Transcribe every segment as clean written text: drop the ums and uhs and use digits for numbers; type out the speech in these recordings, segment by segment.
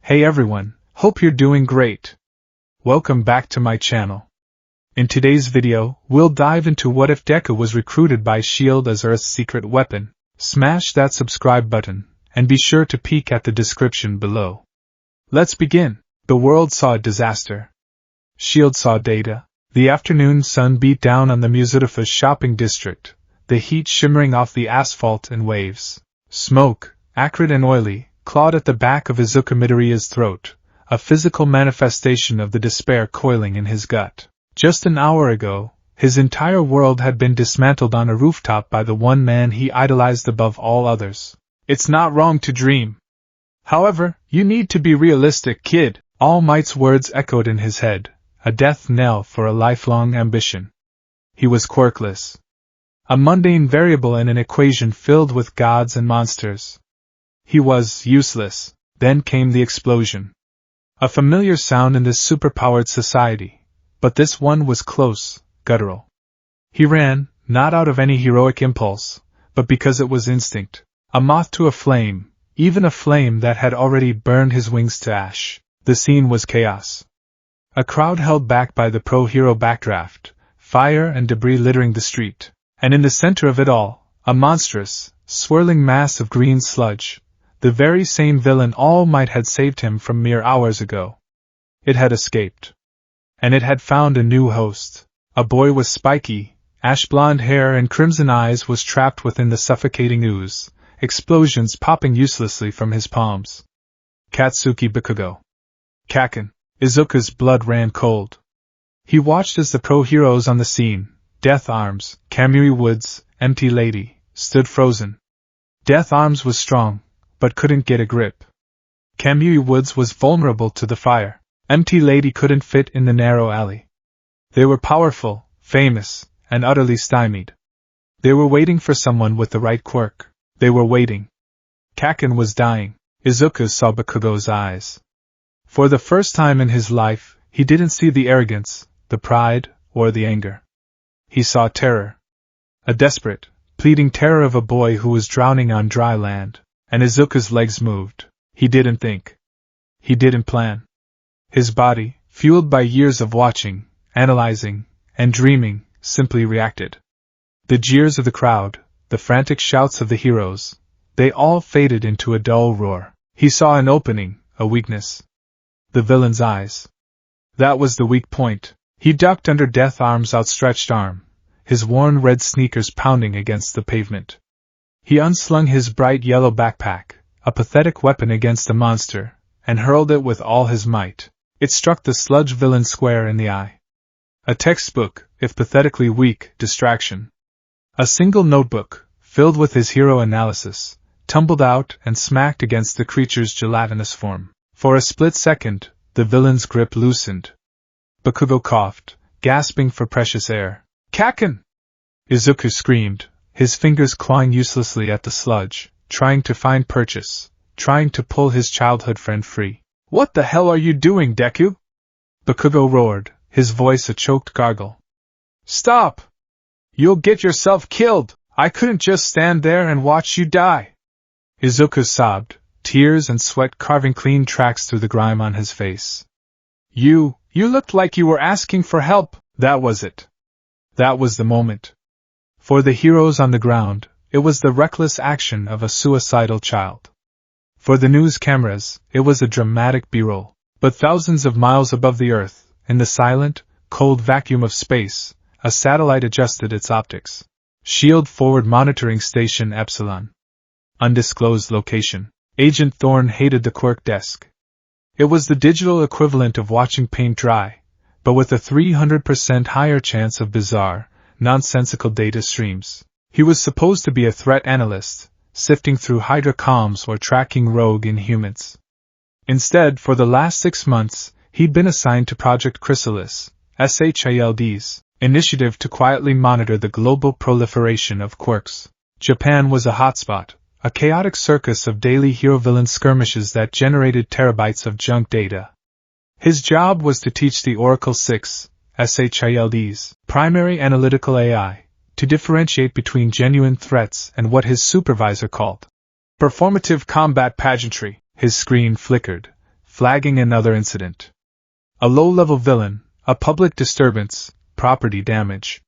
Hey everyone, hope you're doing great. Welcome back to my channel. In today's video, we'll dive into what if Deku was recruited by S.H.I.E.L.D. as Earth's secret weapon. Smash that subscribe button, and be sure to peek at the description below. Let's begin. The world saw a disaster. S.H.I.E.L.D. saw data. The afternoon sun beat down on the Musutafa's shopping district, the heat shimmering off the asphalt and waves. Smoke, acrid and oily, clawed at the back of Izuku Midoriya's throat, a physical manifestation of the despair coiling in his gut. Just an hour ago, his entire world had been dismantled on a rooftop by the one man he idolized above all others. It's not wrong to dream. However, you need to be realistic, kid. All Might's words echoed in his head, a death knell for a lifelong ambition. He was quirkless. A mundane variable in an equation filled with gods and monsters. He was useless. Then came the explosion. A familiar sound in this superpowered society, but this one was close, guttural. He ran, not out of any heroic impulse, but because it was instinct. A moth to a flame, even a flame that had already burned his wings to ash. The scene was chaos. A crowd held back by the pro-hero backdraft, fire and debris littering the street, and in the center of it all, a monstrous, swirling mass of green sludge. The very same villain All Might had saved him from mere hours ago. It had escaped. And it had found a new host. A boy with spiky, ash-blonde hair and crimson eyes was trapped within the suffocating ooze, explosions popping uselessly from his palms. Katsuki Bakugo. Kaken. Izuku's blood ran cold. He watched as the pro-heroes on the scene, Death Arms, Kamui Woods, Empty Lady, stood frozen. Death Arms was strong, but couldn't get a grip. Kamui Woods was vulnerable to the fire. Empty Lady couldn't fit in the narrow alley. They were powerful, famous, and utterly stymied. They were waiting for someone with the right quirk. They were waiting. Kaken was dying. Izuku saw Bakugo's eyes. For the first time in his life, he didn't see the arrogance, the pride, or the anger. He saw terror. A desperate, pleading terror of a boy who was drowning on dry land. And Izuku's legs moved. He didn't think. He didn't plan. His body, fueled by years of watching, analyzing, and dreaming, simply reacted. The jeers of the crowd, the frantic shouts of the heroes, they all faded into a dull roar. He saw an opening, a weakness. The villain's eyes. That was the weak point. He ducked under Death Arm's outstretched arm, his worn red sneakers pounding against the pavement. He unslung his bright yellow backpack, a pathetic weapon against the monster, and hurled it with all his might. It struck the sludge villain square in the eye. A textbook, if pathetically weak, distraction. A single notebook, filled with his hero analysis, tumbled out and smacked against the creature's gelatinous form. For a split second, the villain's grip loosened. Bakugo coughed, gasping for precious air. Kaken! Izuku screamed, his fingers clawing uselessly at the sludge, trying to find purchase, trying to pull his childhood friend free. What the hell are you doing, Deku? Bakugo roared, his voice a choked gargle. Stop! You'll get yourself killed! I couldn't just stand there and watch you die! Izuku sobbed, tears and sweat carving clean tracks through the grime on his face. You looked like you were asking for help. That was it. That was the moment. For the heroes on the ground, it was the reckless action of a suicidal child. For the news cameras, it was a dramatic B-roll. But thousands of miles above the Earth, in the silent, cold vacuum of space, a satellite adjusted its optics. S.H.I.E.L.D. Forward Monitoring Station Epsilon. Undisclosed location. Agent Thorne hated the quirk desk. It was the digital equivalent of watching paint dry, but with a 300% higher chance of bizarre, nonsensical data streams. He was supposed to be a threat analyst, sifting through Hydra comms or tracking rogue Inhumans. Instead, for the last 6 months, he'd been assigned to Project Chrysalis, S.H.I.E.L.D.'s initiative to quietly monitor the global proliferation of quirks. Japan was a hotspot, a chaotic circus of daily hero-villain skirmishes that generated terabytes of junk data. His job was to teach the Oracle 6, S.H.I.E.L.D.'s primary analytical AI, to differentiate between genuine threats and what his supervisor called performative combat pageantry. His screen flickered, flagging another incident. A low-level villain, a public disturbance, property damage.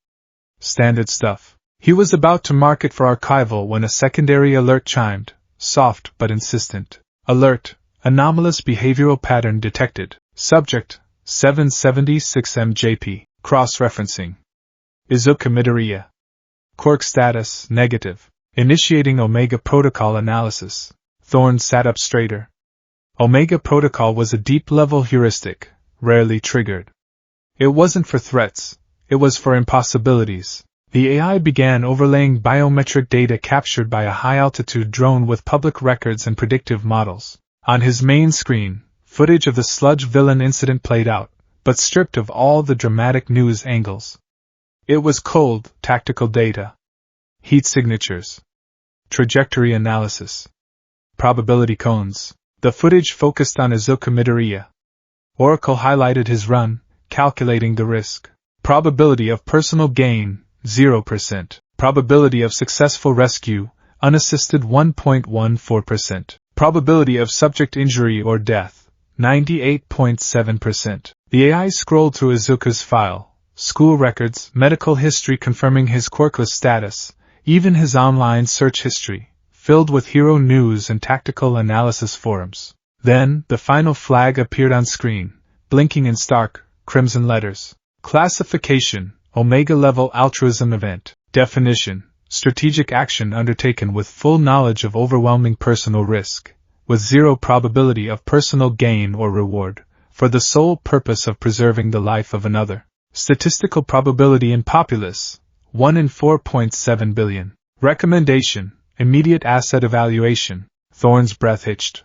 Standard stuff. He was about to mark it for archival when a secondary alert chimed, soft but insistent. Alert, anomalous behavioral pattern detected. Subject, 776 MJP. Cross-referencing. Izukumidaria. Quirk status, negative. Initiating Omega Protocol analysis. Thorne sat up straighter. Omega Protocol was a deep-level heuristic, rarely triggered. It wasn't for threats, it was for impossibilities. The AI began overlaying biometric data captured by a high-altitude drone with public records and predictive models. On his main screen, footage of the sludge villain incident played out, but stripped of all the dramatic news angles. It was cold, tactical data. Heat signatures. Trajectory analysis. Probability cones. The footage focused on Izukumidaria. Oracle highlighted his run, calculating the risk. Probability of personal gain, 0%. Probability of successful rescue, unassisted 1.14%. Probability of subject injury or death, 98.7%. The AI scrolled through Izuku's file, school records, medical history confirming his quirkless status, even his online search history, filled with hero news and tactical analysis forums. Then, the final flag appeared on screen, blinking in stark, crimson letters. Classification, Omega-level altruism event. Definition, strategic action undertaken with full knowledge of overwhelming personal risk, with zero probability of personal gain or reward, for the sole purpose of preserving the life of another. Statistical probability in populace, 1 in 4.7 billion. Recommendation, immediate asset evaluation. Thorne's breath hitched.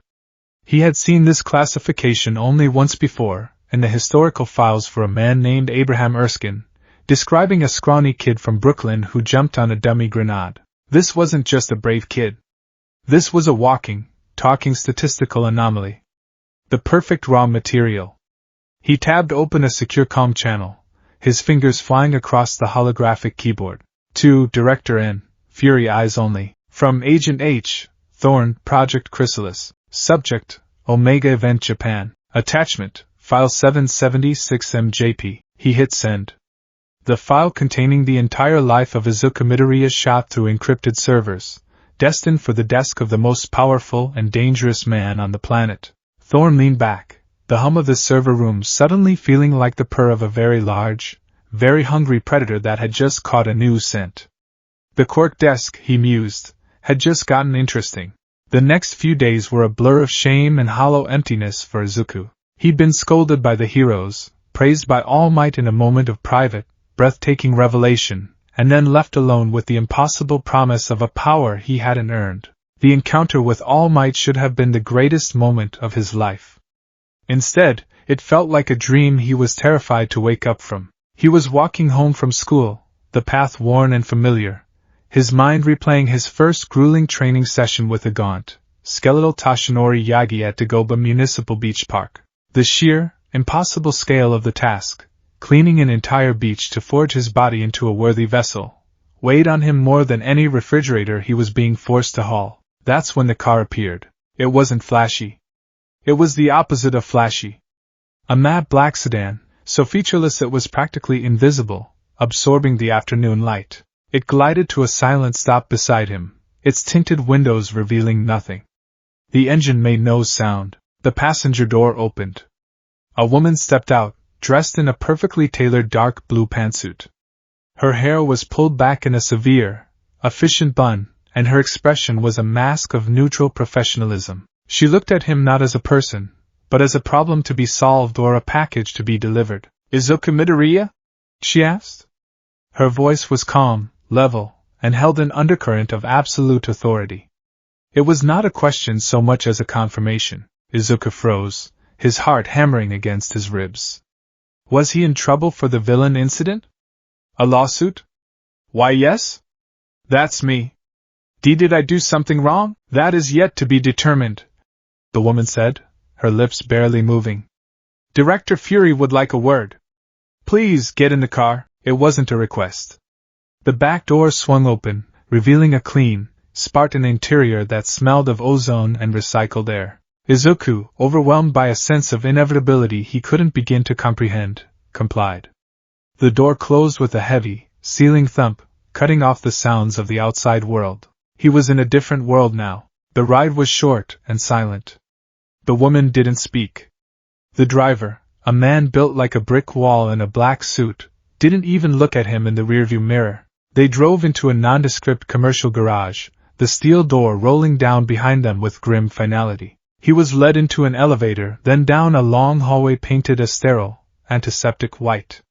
He had seen this classification only once before, in the historical files for a man named Abraham Erskine, describing a scrawny kid from Brooklyn who jumped on a dummy grenade. This wasn't just a brave kid. This was a walking, talking statistical anomaly. The perfect raw material. He tabbed open a secure comm channel, his fingers flying across the holographic keyboard. To Director N, Fury eyes only. From Agent H, Thorne, Project Chrysalis. Subject, Omega Event Japan. Attachment, File 776 MJP. He hit send. The file containing the entire life of Izukumidaria shot through encrypted servers, destined for the desk of the most powerful and dangerous man on the planet. Thorne leaned back, the hum of the server room suddenly feeling like the purr of a very large, very hungry predator that had just caught a new scent. The Quark desk, he mused, had just gotten interesting. The next few days were a blur of shame and hollow emptiness for Izuku. He'd been scolded by the heroes, praised by All Might in a moment of private, breathtaking revelation, and then left alone with the impossible promise of a power he hadn't earned. The encounter with All Might should have been the greatest moment of his life. Instead, it felt like a dream he was terrified to wake up from. He was walking home from school, the path worn and familiar, his mind replaying his first grueling training session with a gaunt, skeletal Tashinori Yagi at Dagoba Municipal Beach Park. The sheer, impossible scale of the task, cleaning an entire beach to forge his body into a worthy vessel, weighed on him more than any refrigerator he was being forced to haul. That's when the car appeared. It wasn't flashy. It was the opposite of flashy. A matte black sedan, so featureless it was practically invisible, absorbing the afternoon light. It glided to a silent stop beside him, its tinted windows revealing nothing. The engine made no sound. The passenger door opened. A woman stepped out, dressed in a perfectly tailored dark blue pantsuit. Her hair was pulled back in a severe, efficient bun, and her expression was a mask of neutral professionalism. She looked at him not as a person, but as a problem to be solved or a package to be delivered. Izukumidaria? She asked. Her voice was calm, level, and held an undercurrent of absolute authority. It was not a question so much as a confirmation. Izuku froze, his heart hammering against his ribs. Was he in trouble for the villain incident? A lawsuit? Why, yes. That's me. Did I do something wrong? That is yet to be determined, the woman said, her lips barely moving. Director Fury would like a word. Please get in the car. It wasn't a request. The back door swung open, revealing a clean, Spartan interior that smelled of ozone and recycled air. Izuku, overwhelmed by a sense of inevitability he couldn't begin to comprehend, complied. The door closed with a heavy, sealing thump, cutting off the sounds of the outside world. He was in a different world now. The ride was short and silent. The woman didn't speak. The driver, a man built like a brick wall in a black suit, didn't even look at him in the rearview mirror. They drove into a nondescript commercial garage, the steel door rolling down behind them with grim finality. He was led into an elevator, then down a long hallway painted a sterile, antiseptic white.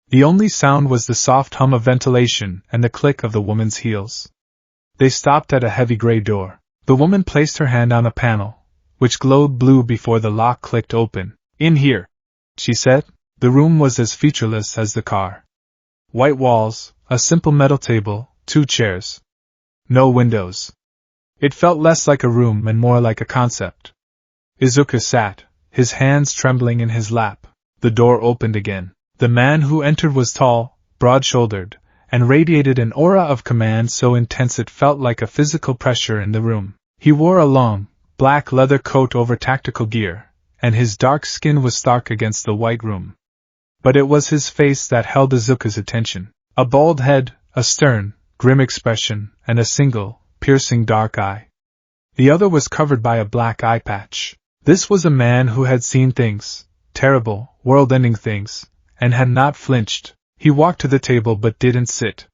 The only sound was the soft hum of ventilation and the click of the woman's heels. They stopped at a heavy gray door. The woman placed her hand on a panel, which glowed blue before the lock clicked open. "In here," she said. The room was as featureless as the car. White walls, a simple metal table, 2 chairs. No windows. It felt less like a room and more like a concept. Izuku sat, his hands trembling in his lap. The door opened again. The man who entered was tall, broad-shouldered, and radiated an aura of command so intense it felt like a physical pressure in the room. He wore a long, black leather coat over tactical gear, and his dark skin was stark against the white room. But it was his face that held Izuku's attention. A bald head, a stern, grim expression, and a single, piercing dark eye. The other was covered by a black eye patch. This was a man who had seen things, terrible, world-ending things, and had not flinched. He walked to the table but didn't sit.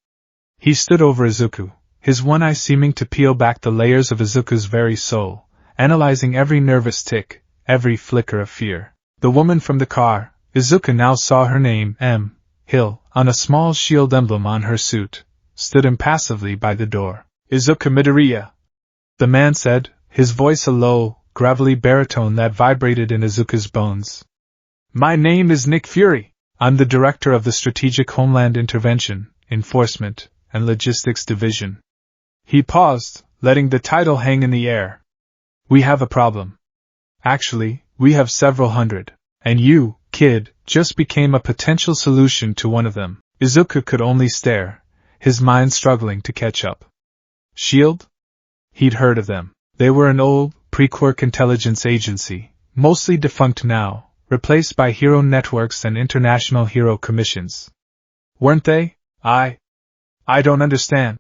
He stood over Izuku, his one eye seeming to peel back the layers of Izuku's very soul, analyzing every nervous tick, every flicker of fear. The woman from the car, Izuku now saw her name, M. Hill, on a small shield emblem on her suit, stood impassively by the door. "Izuku Midoriya," the man said, his voice a low, gravelly baritone that vibrated in Izuku's bones. "My name is Nick Fury. I'm the director of the Strategic Homeland Intervention, Enforcement, and Logistics Division." He paused, letting the title hang in the air. "We have a problem. Actually, we have several hundred. And you, kid, just became a potential solution to one of them." Izuku could only stare, his mind struggling to catch up. SHIELD? He'd heard of them. They were an old, pre-Quirk intelligence agency, mostly defunct now, replaced by hero networks and international hero commissions. Weren't they? I don't understand.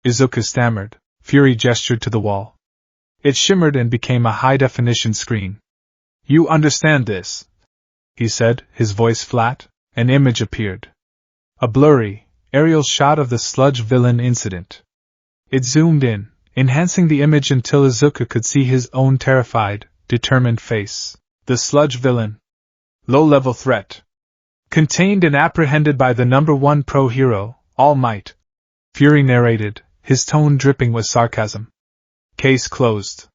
Izuku stammered. Fury gestured to the wall. It shimmered and became a high-definition screen. "You understand this," he said, his voice flat. An image appeared. A blurry, aerial shot of the sludge villain incident. It zoomed in, enhancing the image until Izuku could see his own terrified, determined face. The sludge villain. Low-level threat. Contained and apprehended by the #1 pro-hero, All Might. Fury narrated, his tone dripping with sarcasm. Case closed.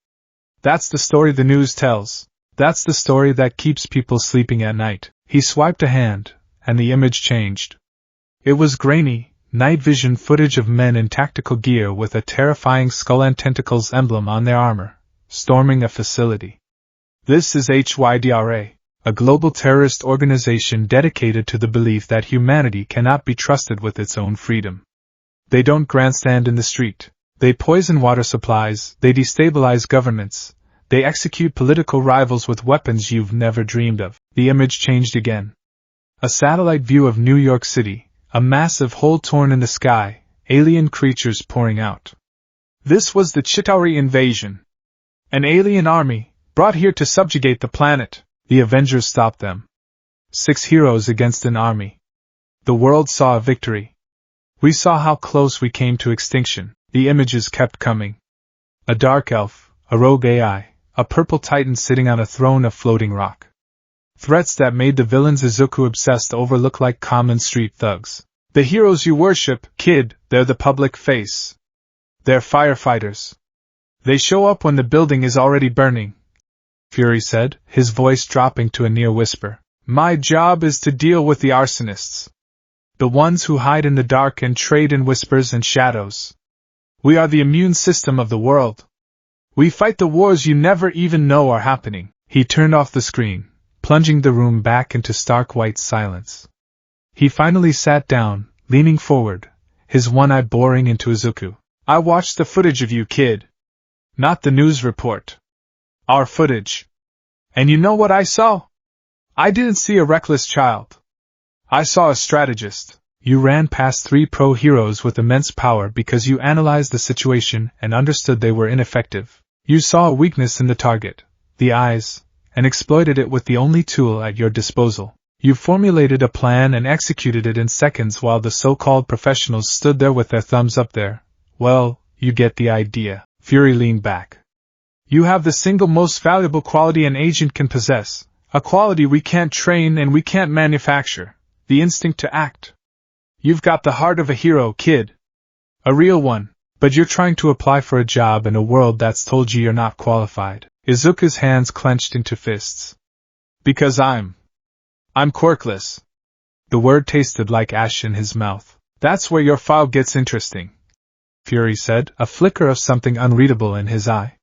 That's the story the news tells. That's the story that keeps people sleeping at night. He swiped a hand, and the image changed. It was grainy, night vision footage of men in tactical gear with a terrifying skull and tentacles emblem on their armor, storming a facility. This is HYDRA, a global terrorist organization dedicated to the belief that humanity cannot be trusted with its own freedom. They don't grandstand in the street. They poison water supplies, they destabilize governments, they execute political rivals with weapons you've never dreamed of. The image changed again. A satellite view of New York City, a massive hole torn in the sky, alien creatures pouring out. This was the Chitauri invasion. An alien army, brought here to subjugate the planet. The Avengers stopped them. 6 heroes against an army. The world saw a victory. We saw how close we came to extinction. The images kept coming. A dark elf, a rogue AI, a purple titan sitting on a throne of floating rock. Threats that made the villains Izuku obsessed over look like common street thugs. The heroes you worship, kid, they're the public face. They're firefighters. They show up when the building is already burning. Fury said, his voice dropping to a near whisper. My job is to deal with the arsonists. The ones who hide in the dark and trade in whispers and shadows. We are the immune system of the world. We fight the wars you never even know are happening. He turned off the screen, plunging the room back into stark white silence. He finally sat down, leaning forward, his one eye boring into Izuku. I watched the footage of you, kid. Not the news report. Our footage. And you know what I saw? I didn't see a reckless child. I saw a strategist. You ran past 3 pro heroes with immense power because you analyzed the situation and understood they were ineffective. You saw a weakness in the target, the eyes, and exploited it with the only tool at your disposal. You formulated a plan and executed it in seconds while the so-called professionals stood there with their thumbs up there. Well, you get the idea. Fury leaned back. You have the single most valuable quality an agent can possess, a quality we can't train and we can't manufacture, the instinct to act. You've got the heart of a hero, kid. A real one, but you're trying to apply for a job in a world that's told you you're not qualified. Izuku's hands clenched into fists. Because I'm quirkless. The word tasted like ash in his mouth. That's where your file gets interesting, Fury said, a flicker of something unreadable in his eye.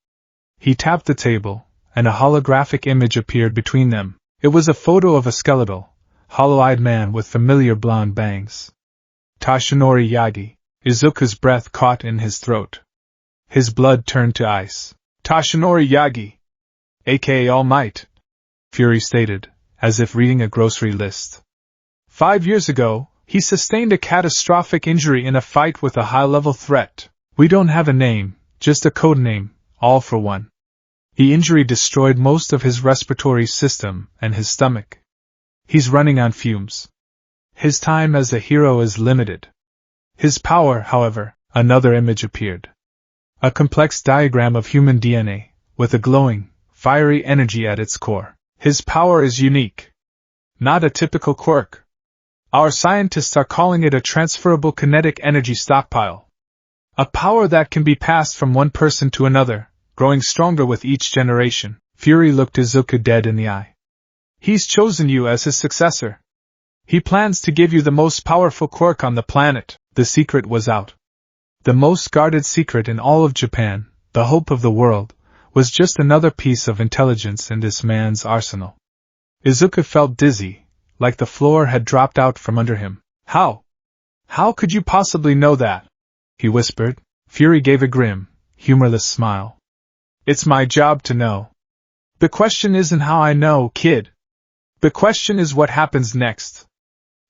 He tapped the table, and a holographic image appeared between them. It was a photo of a skeletal, hollow-eyed man with familiar blonde bangs. Tashinori Yagi. Izuku's breath caught in his throat. His blood turned to ice. Tashinori Yagi, aka All Might, Fury stated, as if reading a grocery list. 5 years ago, he sustained a catastrophic injury in a fight with a high-level threat. We don't have a name, just a code name, All for One. The injury destroyed most of his respiratory system and his stomach. He's running on fumes. His time as a hero is limited. His power, however, another image appeared. A complex diagram of human DNA, with a glowing, fiery energy at its core. His power is unique. Not a typical quirk. Our scientists are calling it a transferable kinetic energy stockpile. A power that can be passed from one person to another, growing stronger with each generation. Fury looked Izuku dead in the eye. He's chosen you as his successor. He plans to give you the most powerful quirk on the planet. The secret was out. The most guarded secret in all of Japan, the hope of the world, was just another piece of intelligence in this man's arsenal. Izuku felt dizzy, like the floor had dropped out from under him. How? How could you possibly know that? He whispered. Fury gave a grim, humorless smile. It's my job to know. The question isn't how I know, kid. The question is what happens next.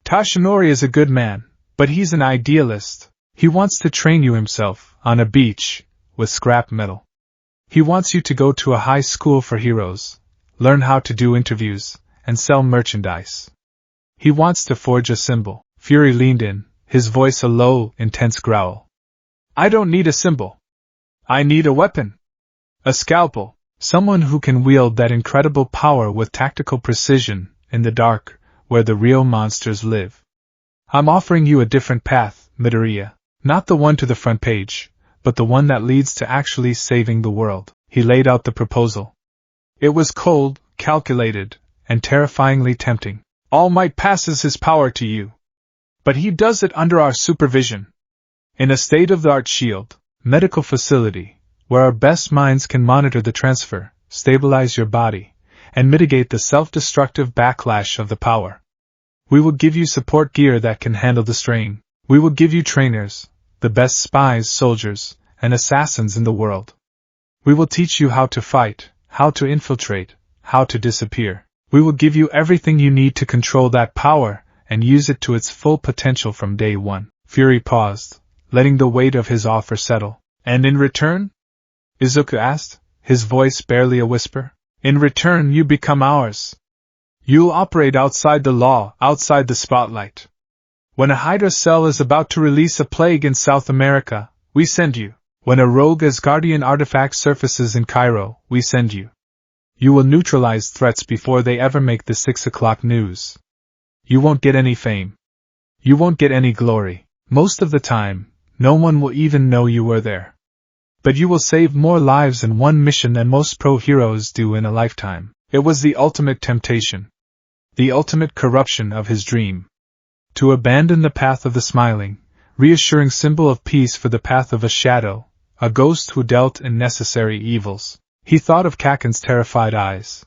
Tashinori is a good man, but he's an idealist. He wants to train you himself, on a beach, with scrap metal. He wants you to go to a high school for heroes, learn how to do interviews, and sell merchandise. He wants to forge a symbol. Fury leaned in, his voice a low, intense growl. I don't need a symbol. I need a weapon. A scalpel, someone who can wield that incredible power with tactical precision, in the dark, where the real monsters live. I'm offering you a different path, Midoriya. Not the one to the front page, but the one that leads to actually saving the world. He laid out the proposal. It was cold, calculated, and terrifyingly tempting. All Might passes his power to you. But he does it under our supervision. In a state-of-the-art shield, medical facility, where our best minds can monitor the transfer, stabilize your body, and mitigate the self-destructive backlash of the power. We will give you support gear that can handle the strain. We will give you trainers, the best spies, soldiers, and assassins in the world. We will teach you how to fight, how to infiltrate, how to disappear. We will give you everything you need to control that power and use it to its full potential from day one. Fury paused, letting the weight of his offer settle. And in return? Izuku asked, his voice barely a whisper. In return, you become ours. You'll operate outside the law, outside the spotlight. When a Hydra cell is about to release a plague in South America, we send you. When a rogue Asgardian artifact surfaces in Cairo, we send you. You will neutralize threats before they ever make the 6 o'clock news. You won't get any fame. You won't get any glory. Most of the time, no one will even know you were there. But you will save more lives in one mission than most pro-heroes do in a lifetime. It was the ultimate temptation. The ultimate corruption of his dream. To abandon the path of the smiling, reassuring symbol of peace for the path of a shadow, a ghost who dealt in necessary evils. He thought of Kaken's terrified eyes.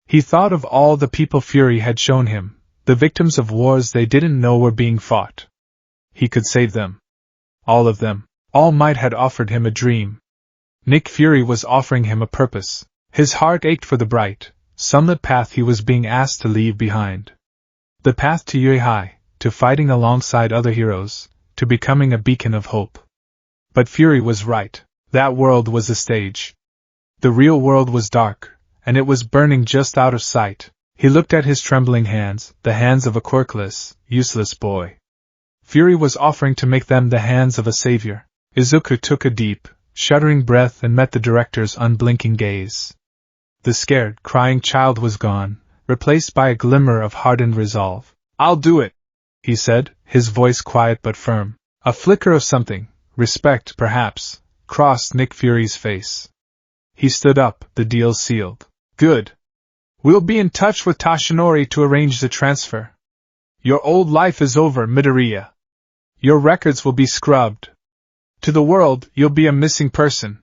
He thought of all the people Fury had shown him, the victims of wars they didn't know were being fought. He could save them. All of them. All Might had offered him a dream. Nick Fury was offering him a purpose. His heart ached for the bright, sunlit path he was being asked to leave behind. The path to Yuehai, to fighting alongside other heroes, to becoming a beacon of hope. But Fury was right. That world was a stage. The real world was dark, and it was burning just out of sight. He looked at his trembling hands, the hands of a quirkless, useless boy. Fury was offering to make them the hands of a savior. Izuku took a deep, shuddering breath and met the director's unblinking gaze. The scared, crying child was gone, replaced by a glimmer of hardened resolve. "I'll do it," he said, his voice quiet but firm. A flicker of something, respect perhaps, crossed Nick Fury's face. He stood up, the deal sealed. "Good. We'll be in touch with Tashinori to arrange the transfer. Your old life is over, Midoriya. Your records will be scrubbed. To the world, you'll be a missing person.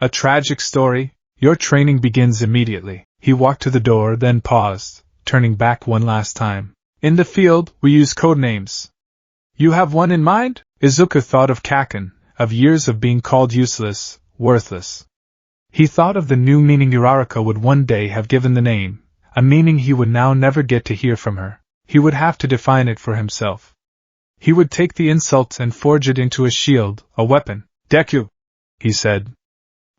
A tragic story. Your training begins immediately." He walked to the door, then paused, turning back one last time. "In the field, we use code names. You have one in mind?" Izuku thought of Kaken, of years of being called useless, worthless. He thought of the new meaning Uraraka would one day have given the name, a meaning he would now never get to hear from her. He would have to define it for himself. He would take the insult and forge it into a shield, a weapon. "Deku," he said.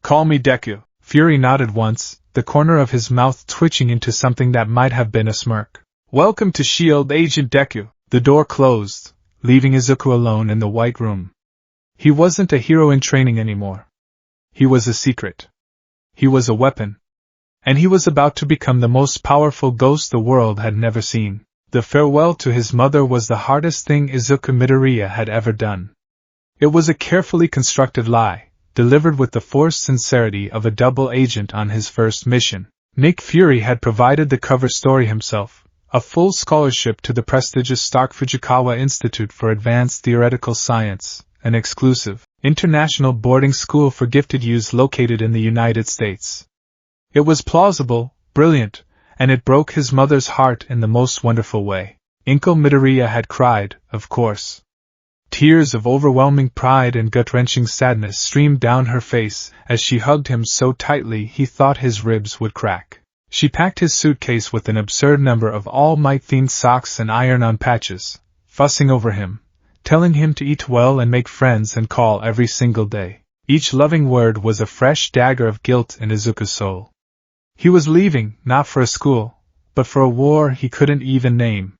"Call me Deku." Fury nodded once, the corner of his mouth twitching into something that might have been a smirk. "Welcome to S.H.I.E.L.D., Agent Deku." The door closed, leaving Izuku alone in the white room. He wasn't a hero in training anymore. He was a secret. He was a weapon. And he was about to become the most powerful ghost the world had never seen. The farewell to his mother was the hardest thing Izuku Midoriya had ever done. It was a carefully constructed lie, delivered with the forced sincerity of a double agent on his first mission. Nick Fury had provided the cover story himself, a full scholarship to the prestigious Stark Fujikawa Institute for Advanced Theoretical Science, an exclusive, international boarding school for gifted youths located in the United States. It was plausible, brilliant, and it broke his mother's heart in the most wonderful way. Inko Midoriya had cried, of course. Tears of overwhelming pride and gut-wrenching sadness streamed down her face as she hugged him so tightly he thought his ribs would crack. She packed his suitcase with an absurd number of All Might-themed socks and iron-on patches, fussing over him, telling him to eat well and make friends and call every single day. Each loving word was a fresh dagger of guilt in Izuku's soul. He was leaving, not for a school, but for a war he couldn't even name.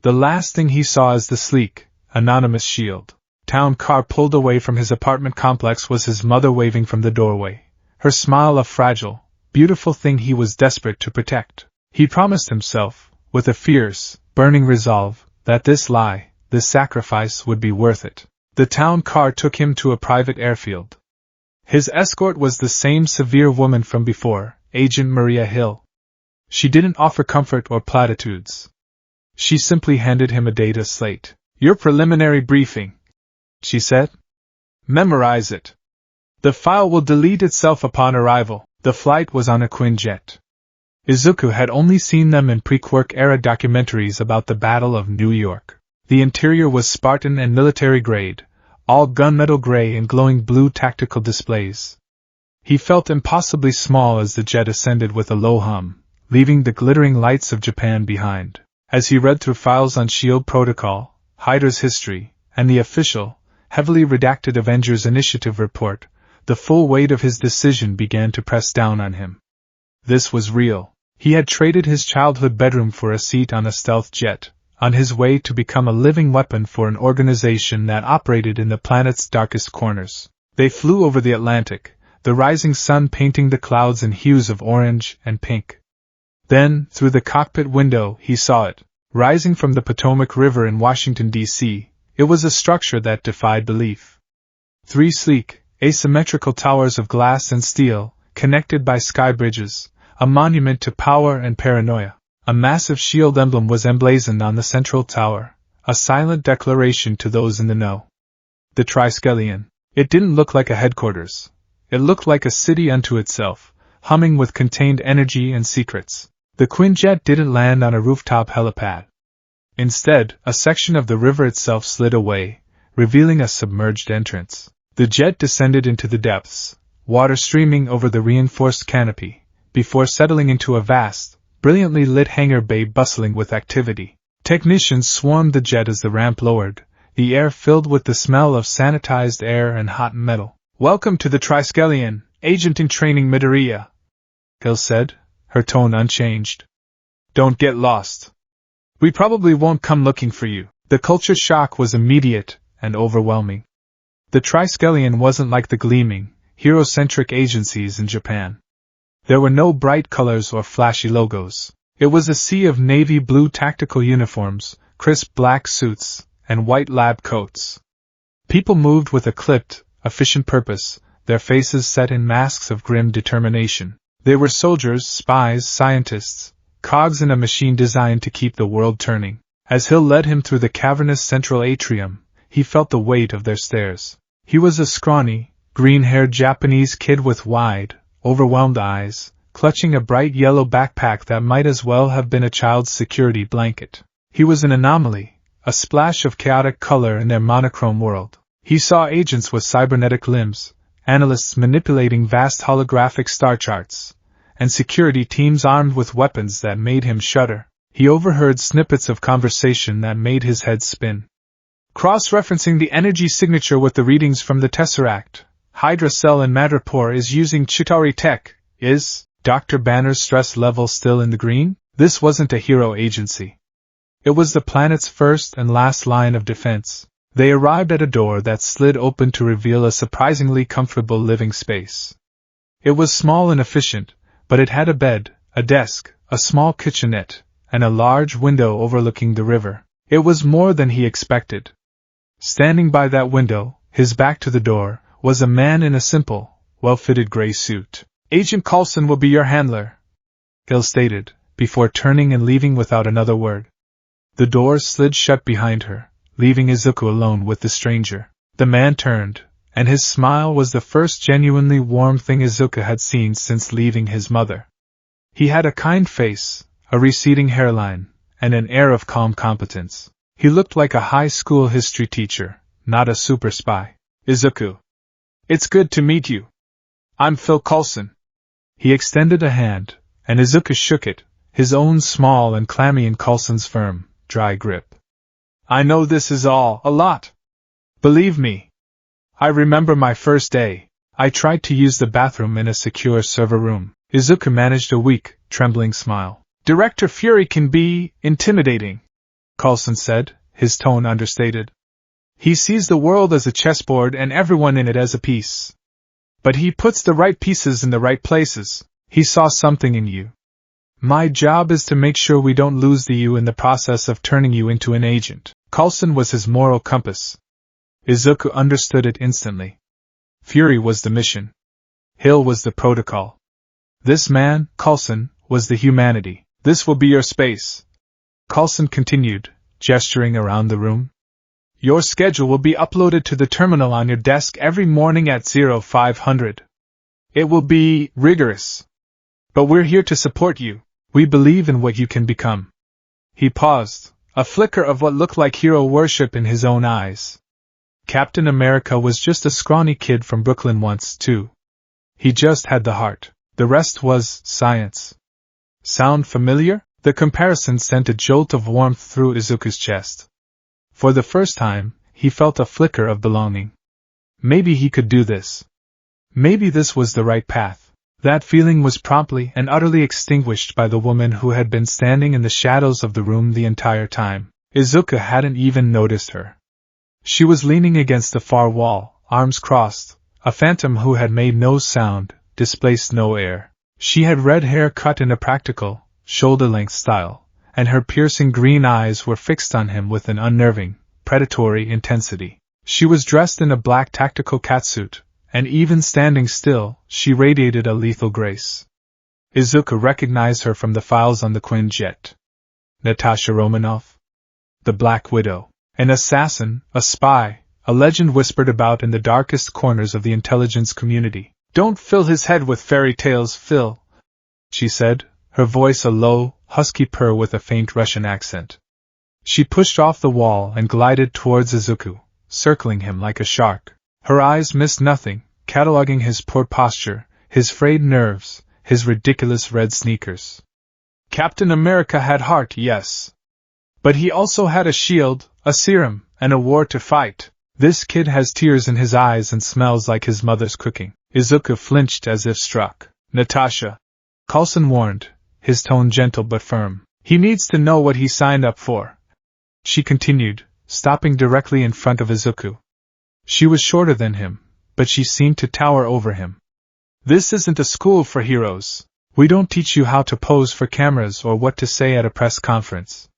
The last thing he saw as the sleek, anonymous S.H.I.E.L.D. town car pulled away from his apartment complex was his mother waving from the doorway, her smile a fragile, beautiful thing he was desperate to protect. He promised himself, with a fierce, burning resolve, that this lie, this sacrifice would be worth it. The town car took him to a private airfield. His escort was the same severe woman from before, Agent Maria Hill. She didn't offer comfort or platitudes. She simply handed him a data slate. "Your preliminary briefing," she said. "Memorize it. The file will delete itself upon arrival." The flight was on a Quinjet. Izuku had only seen them in pre-Quark-era documentaries about the Battle of New York. The interior was Spartan and military-grade, all gunmetal gray and glowing blue tactical displays. He felt impossibly small as the jet ascended with a low hum, leaving the glittering lights of Japan behind. As he read through files on S.H.I.E.L.D. protocol, Hydra's history, and the official, heavily redacted Avengers Initiative report, the full weight of his decision began to press down on him. This was real. He had traded his childhood bedroom for a seat on a stealth jet, on his way to become a living weapon for an organization that operated in the planet's darkest corners. They flew over the Atlantic, the rising sun painting the clouds in hues of orange and pink. Then, through the cockpit window, he saw it, rising from the Potomac River in Washington, D.C. It was a structure that defied belief. 3 sleek, asymmetrical towers of glass and steel, connected by sky bridges, a monument to power and paranoia. A massive S.H.I.E.L.D. emblem was emblazoned on the central tower, a silent declaration to those in the know. The Triskelion. It didn't look like a headquarters. It looked like a city unto itself, humming with contained energy and secrets. The Quinjet didn't land on a rooftop helipad. Instead, a section of the river itself slid away, revealing a submerged entrance. The jet descended into the depths, water streaming over the reinforced canopy, before settling into a vast, brilliantly lit hangar bay bustling with activity. Technicians swarmed the jet as the ramp lowered, the air filled with the smell of sanitized air and hot metal. "Welcome to the Triskelion, Agent in Training Midoriya," Hill said, her tone unchanged. "Don't get lost. We probably won't come looking for you." The culture shock was immediate and overwhelming. The Triskelion wasn't like the gleaming, hero-centric agencies in Japan. There were no bright colors or flashy logos. It was a sea of navy blue tactical uniforms, crisp black suits, and white lab coats. People moved with a clipped, efficient purpose, their faces set in masks of grim determination. They were soldiers, spies, scientists, cogs in a machine designed to keep the world turning. As Hill led him through the cavernous central atrium, he felt the weight of their stares. He was a scrawny, green-haired Japanese kid with wide, overwhelmed eyes, clutching a bright yellow backpack that might as well have been a child's security blanket. He was an anomaly, a splash of chaotic color in their monochrome world. He saw agents with cybernetic limbs, analysts manipulating vast holographic star charts, and security teams armed with weapons that made him shudder. He overheard snippets of conversation that made his head spin. Cross-referencing the energy signature with the readings from the Tesseract, Hydra Cell in Madripoor is using Chitauri tech. Is Dr. Banner's stress level still in the green? This wasn't a hero agency. It was the planet's first and last line of defense. They arrived at a door that slid open to reveal a surprisingly comfortable living space. It was small and efficient, but it had a bed, a desk, a small kitchenette, and a large window overlooking the river. It was more than he expected. Standing by that window, his back to the door, was a man in a simple, well-fitted gray suit. "Agent Coulson will be your handler," Hill stated, before turning and leaving without another word. The door slid shut behind her, leaving Izuku alone with the stranger. The man turned, and his smile was the first genuinely warm thing Izuku had seen since leaving his mother. He had a kind face, a receding hairline, and an air of calm competence. He looked like a high school history teacher, not a super spy. "Izuku. It's good to meet you. I'm Phil Coulson." He extended a hand, and Izuku shook it, his own small and clammy in Coulson's firm, dry grip. "I know this is all a lot. Believe me. I remember my first day. I tried to use the bathroom in a secure server room." Izuku managed a weak, trembling smile. "Director Fury can be intimidating," Coulson said, his tone understated. "He sees the world as a chessboard and everyone in it as a piece. But he puts the right pieces in the right places. He saw something in you. My job is to make sure we don't lose the you in the process of turning you into an agent." Coulson was his moral compass. Izuku understood it instantly. Fury was the mission. Hill was the protocol. This man, Coulson, was the humanity. "This will be your space," Coulson continued, gesturing around the room. "Your schedule will be uploaded to the terminal on your desk every morning at 0500. It will be rigorous. But we're here to support you. We believe in what you can become." He paused, a flicker of what looked like hero worship in his own eyes. Captain America was just a scrawny kid from Brooklyn once, too. He just had the heart. The rest was science. Sound familiar? The comparison sent a jolt of warmth through Izuku's chest. For the first time, he felt a flicker of belonging. Maybe he could do this. Maybe this was the right path. That feeling was promptly and utterly extinguished by the woman who had been standing in the shadows of the room the entire time. Izuku hadn't even noticed her. She was leaning against the far wall, arms crossed, a phantom who had made no sound, displaced no air. She had red hair cut in a practical, shoulder-length style, and her piercing green eyes were fixed on him with an unnerving, predatory intensity. She was dressed in a black tactical catsuit, and even standing still, she radiated a lethal grace. Izuku recognized her from the files on the Quinjet. Natasha Romanoff? The Black Widow. An assassin, a spy, a legend whispered about in the darkest corners of the intelligence community. "Don't fill his head with fairy tales, Phil," she said, her voice a low, husky purr with a faint Russian accent. She pushed off the wall and glided towards Izuku, circling him like a shark. Her eyes missed nothing, cataloging his poor posture, his frayed nerves, his ridiculous red sneakers. Captain America had heart, yes. But he also had a shield, a serum, and a war to fight. This kid has tears in his eyes and smells like his mother's cooking. Izuku flinched as if struck. Natasha, Coulson warned, his tone gentle but firm. He needs to know what he signed up for. She continued, stopping directly in front of Izuku. She was shorter than him, but she seemed to tower over him. This isn't a school for heroes. We don't teach you how to pose for cameras or what to say at a press conference.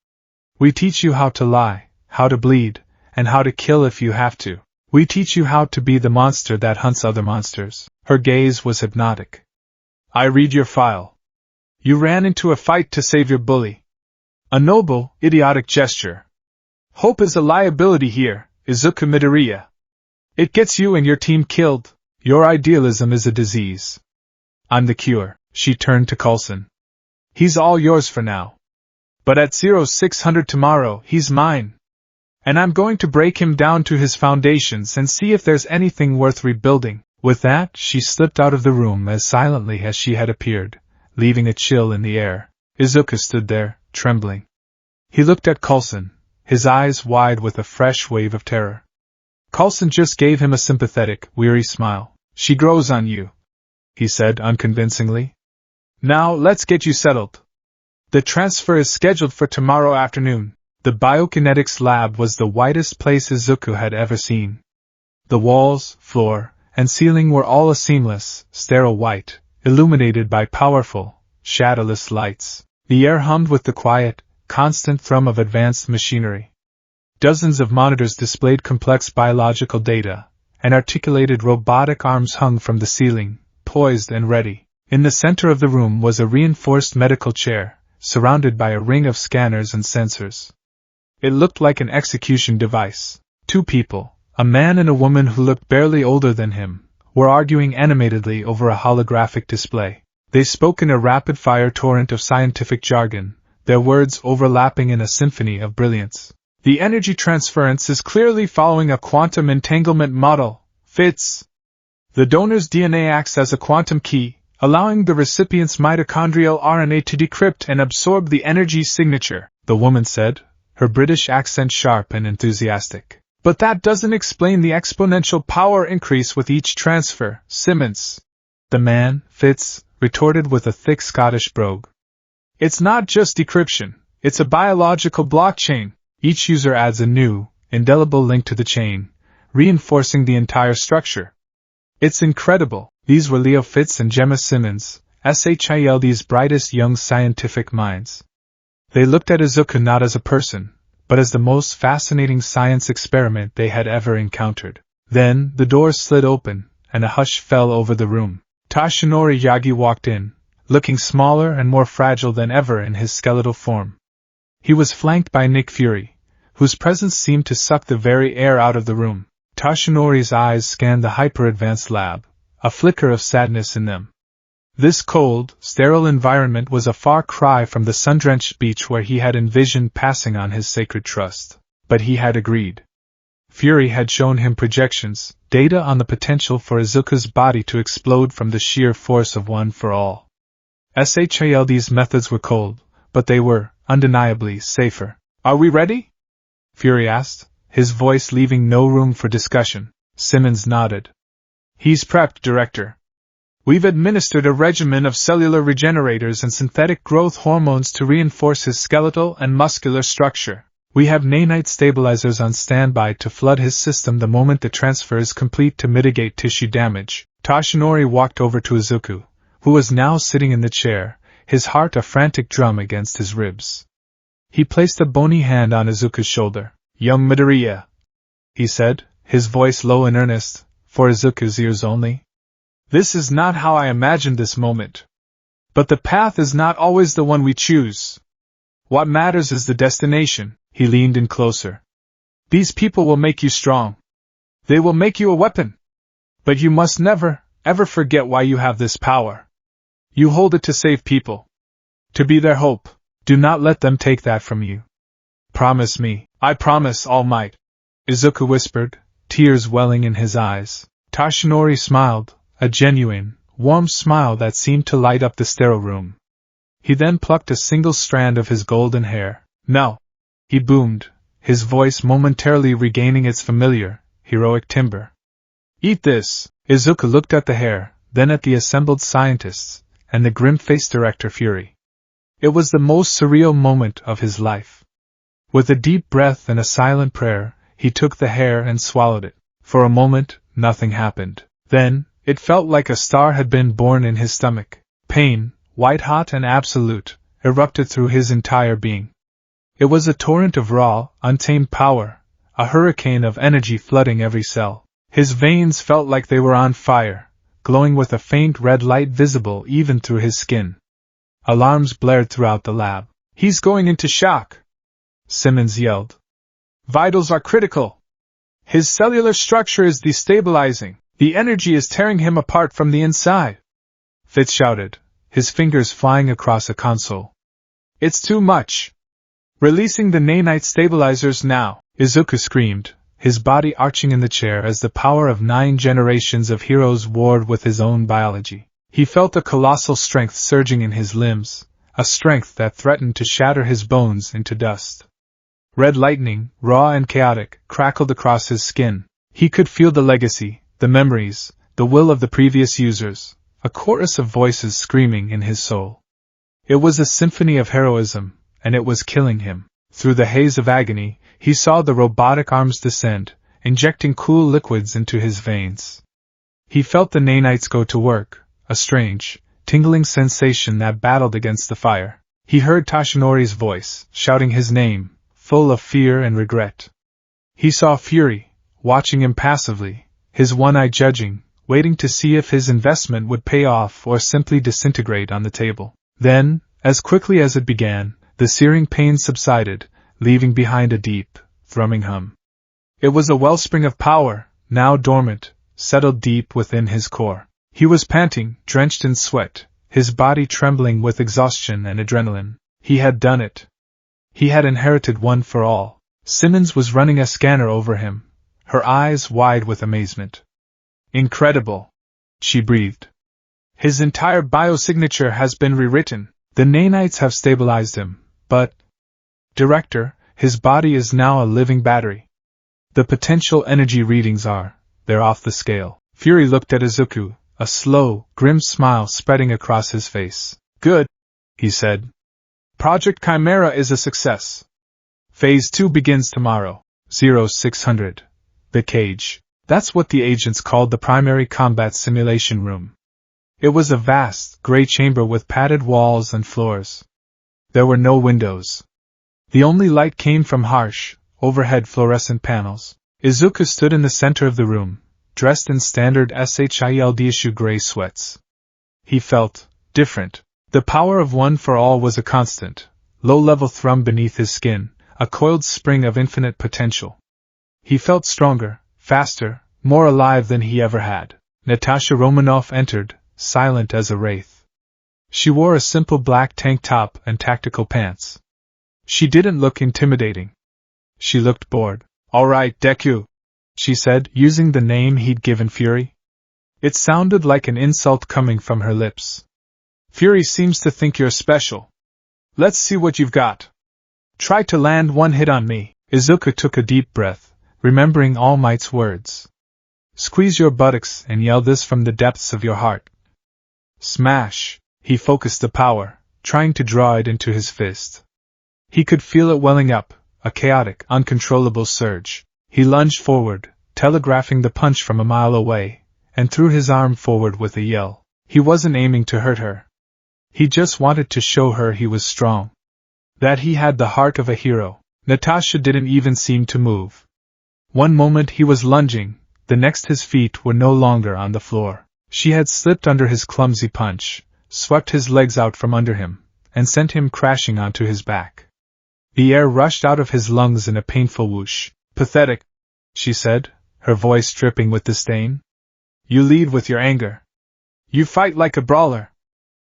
We teach you how to lie, how to bleed, and how to kill if you have to. We teach you how to be the monster that hunts other monsters. Her gaze was hypnotic. I read your file. You ran into a fight to save your bully. A noble, idiotic gesture. Hope is a liability here, Izuku Midoriya. It gets you and your team killed. Your idealism is a disease. I'm the cure. She turned to Coulson. He's all yours for now. But at 0600 tomorrow, he's mine. And I'm going to break him down to his foundations and see if there's anything worth rebuilding. With that, she slipped out of the room as silently as she had appeared, leaving a chill in the air. Izuku stood there, trembling. He looked at Coulson, his eyes wide with a fresh wave of terror. Coulson just gave him a sympathetic, weary smile. She grows on you, he said unconvincingly. Now, let's get you settled. The transfer is scheduled for tomorrow afternoon. The biokinetics lab was the whitest place Izuku had ever seen. The walls, floor, and ceiling were all a seamless, sterile white, illuminated by powerful, shadowless lights. The air hummed with the quiet, constant thrum of advanced machinery. Dozens of monitors displayed complex biological data, and articulated robotic arms hung from the ceiling, poised and ready. In the center of the room was a reinforced medical chair, surrounded by a ring of scanners and sensors. It looked like an execution device. Two people, a man and a woman who looked barely older than him, were arguing animatedly over a holographic display. They spoke in a rapid-fire torrent of scientific jargon, their words overlapping in a symphony of brilliance. The energy transference is clearly following a quantum entanglement model, FITS. The donor's DNA acts as a quantum key, allowing the recipient's mitochondrial RNA to decrypt and absorb the energy signature, the woman said, her British accent sharp and enthusiastic. But that doesn't explain the exponential power increase with each transfer, Simmons. The man, Fitz, retorted with a thick Scottish brogue. It's not just decryption, it's a biological blockchain. Each user adds a new, indelible link to the chain, reinforcing the entire structure. It's incredible. These were Leo Fitz and Gemma Simmons, SHILD's brightest young scientific minds. They looked at Izuku not as a person, but as the most fascinating science experiment they had ever encountered. Then, the doors slid open, and a hush fell over the room. Toshinori Yagi walked in, looking smaller and more fragile than ever in his skeletal form. He was flanked by Nick Fury, whose presence seemed to suck the very air out of the room. Toshinori's eyes scanned the hyper-advanced lab, a flicker of sadness in them. This cold, sterile environment was a far cry from the sun-drenched beach where he had envisioned passing on his sacred trust. But he had agreed. Fury had shown him projections, data on the potential for Izuku's body to explode from the sheer force of one for all. SHILD's methods were cold, but they were, undeniably, safer. Are we ready? Fury asked, his voice leaving no room for discussion. Simmons nodded. He's prepped, Director. We've administered a regimen of cellular regenerators and synthetic growth hormones to reinforce his skeletal and muscular structure. We have nanite stabilizers on standby to flood his system the moment the transfer is complete to mitigate tissue damage. Toshinori walked over to Izuku, who was now sitting in the chair, his heart a frantic drum against his ribs. He placed a bony hand on Izuku's shoulder. Young Midoriya, he said, his voice low and earnest, for Izuku's ears only. This is not how I imagined this moment. But the path is not always the one we choose. What matters is the destination. He leaned in closer. These people will make you strong. They will make you a weapon. But you must never, ever forget why you have this power. You hold it to save people. To be their hope. Do not let them take that from you. Promise me. I promise, All Might. Izuku whispered, tears welling in his eyes. Toshinori smiled, a genuine, warm smile that seemed to light up the sterile room. He then plucked a single strand of his golden hair. "No!" he boomed, his voice momentarily regaining its familiar, heroic timbre. "Eat this!" Izuku looked at the hair, then at the assembled scientists, and the grim-faced director Fury. It was the most surreal moment of his life. With a deep breath and a silent prayer, he took the hair and swallowed it. For a moment, nothing happened. Then, it felt like a star had been born in his stomach. Pain, white-hot and absolute, erupted through his entire being. It was a torrent of raw, untamed power, a hurricane of energy flooding every cell. His veins felt like they were on fire, glowing with a faint red light visible even through his skin. Alarms blared throughout the lab. "He's going into shock!" Simmons yelled. "Vitals are critical! His cellular structure is destabilizing! The energy is tearing him apart from the inside!" Fitz shouted, his fingers flying across a console. "It's too much! Releasing the nanite stabilizers now!" Izuku screamed, his body arching in the chair as the power of 9 generations of heroes warred with his own biology. He felt a colossal strength surging in his limbs, a strength that threatened to shatter his bones into dust. Red lightning, raw and chaotic, crackled across his skin. He could feel the legacy, the memories, the will of the previous users, a chorus of voices screaming in his soul. It was a symphony of heroism, and it was killing him. Through the haze of agony, he saw the robotic arms descend, injecting cool liquids into his veins. He felt the nanites go to work, a strange, tingling sensation that battled against the fire. He heard Tashinori's voice, shouting his name, full of fear and regret. He saw Fury, watching him passively, his one eye judging, waiting to see if his investment would pay off or simply disintegrate on the table. Then, as quickly as it began, the searing pain subsided, leaving behind a deep, thrumming hum. It was a wellspring of power, now dormant, settled deep within his core. He was panting, drenched in sweat, his body trembling with exhaustion and adrenaline. He had done it. He had inherited One for All. Simmons was running a scanner over him, her eyes wide with amazement. "Incredible!" she breathed. "His entire biosignature has been rewritten. The nanites have stabilized him, but... Director, his body is now a living battery. The potential energy readings they're off the scale." Fury looked at Izuku, a slow, grim smile spreading across his face. "Good," he said. "Project Chimera is a success. Phase 2 begins tomorrow. 0600. The cage. That's what the agents called the primary combat simulation room. It was a vast, gray chamber with padded walls and floors. There were no windows. The only light came from harsh, overhead fluorescent panels. Izuku stood in the center of the room, dressed in standard SHIELD issue gray sweats. He felt different. The power of One for All was a constant, low-level thrum beneath his skin, a coiled spring of infinite potential. He felt stronger, faster, more alive than he ever had. Natasha Romanoff entered, silent as a wraith. She wore a simple black tank top and tactical pants. She didn't look intimidating. She looked bored. "All right, Deku," she said, using the name he'd given Fury. It sounded like an insult coming from her lips. "Fury seems to think you're special. Let's see what you've got. Try to land one hit on me." Izuku took a deep breath, remembering All Might's words. "Squeeze your buttocks and yell this from the depths of your heart." Smash! He focused the power, trying to draw it into his fist. He could feel it welling up, a chaotic, uncontrollable surge. He lunged forward, telegraphing the punch from a mile away, and threw his arm forward with a yell. He wasn't aiming to hurt her. He just wanted to show her he was strong. That he had the heart of a hero. Natasha didn't even seem to move. One moment he was lunging, the next his feet were no longer on the floor. She had slipped under his clumsy punch, swept his legs out from under him, and sent him crashing onto his back. The air rushed out of his lungs in a painful whoosh. "Pathetic," she said, her voice dripping with disdain. "You lead with your anger. You fight like a brawler.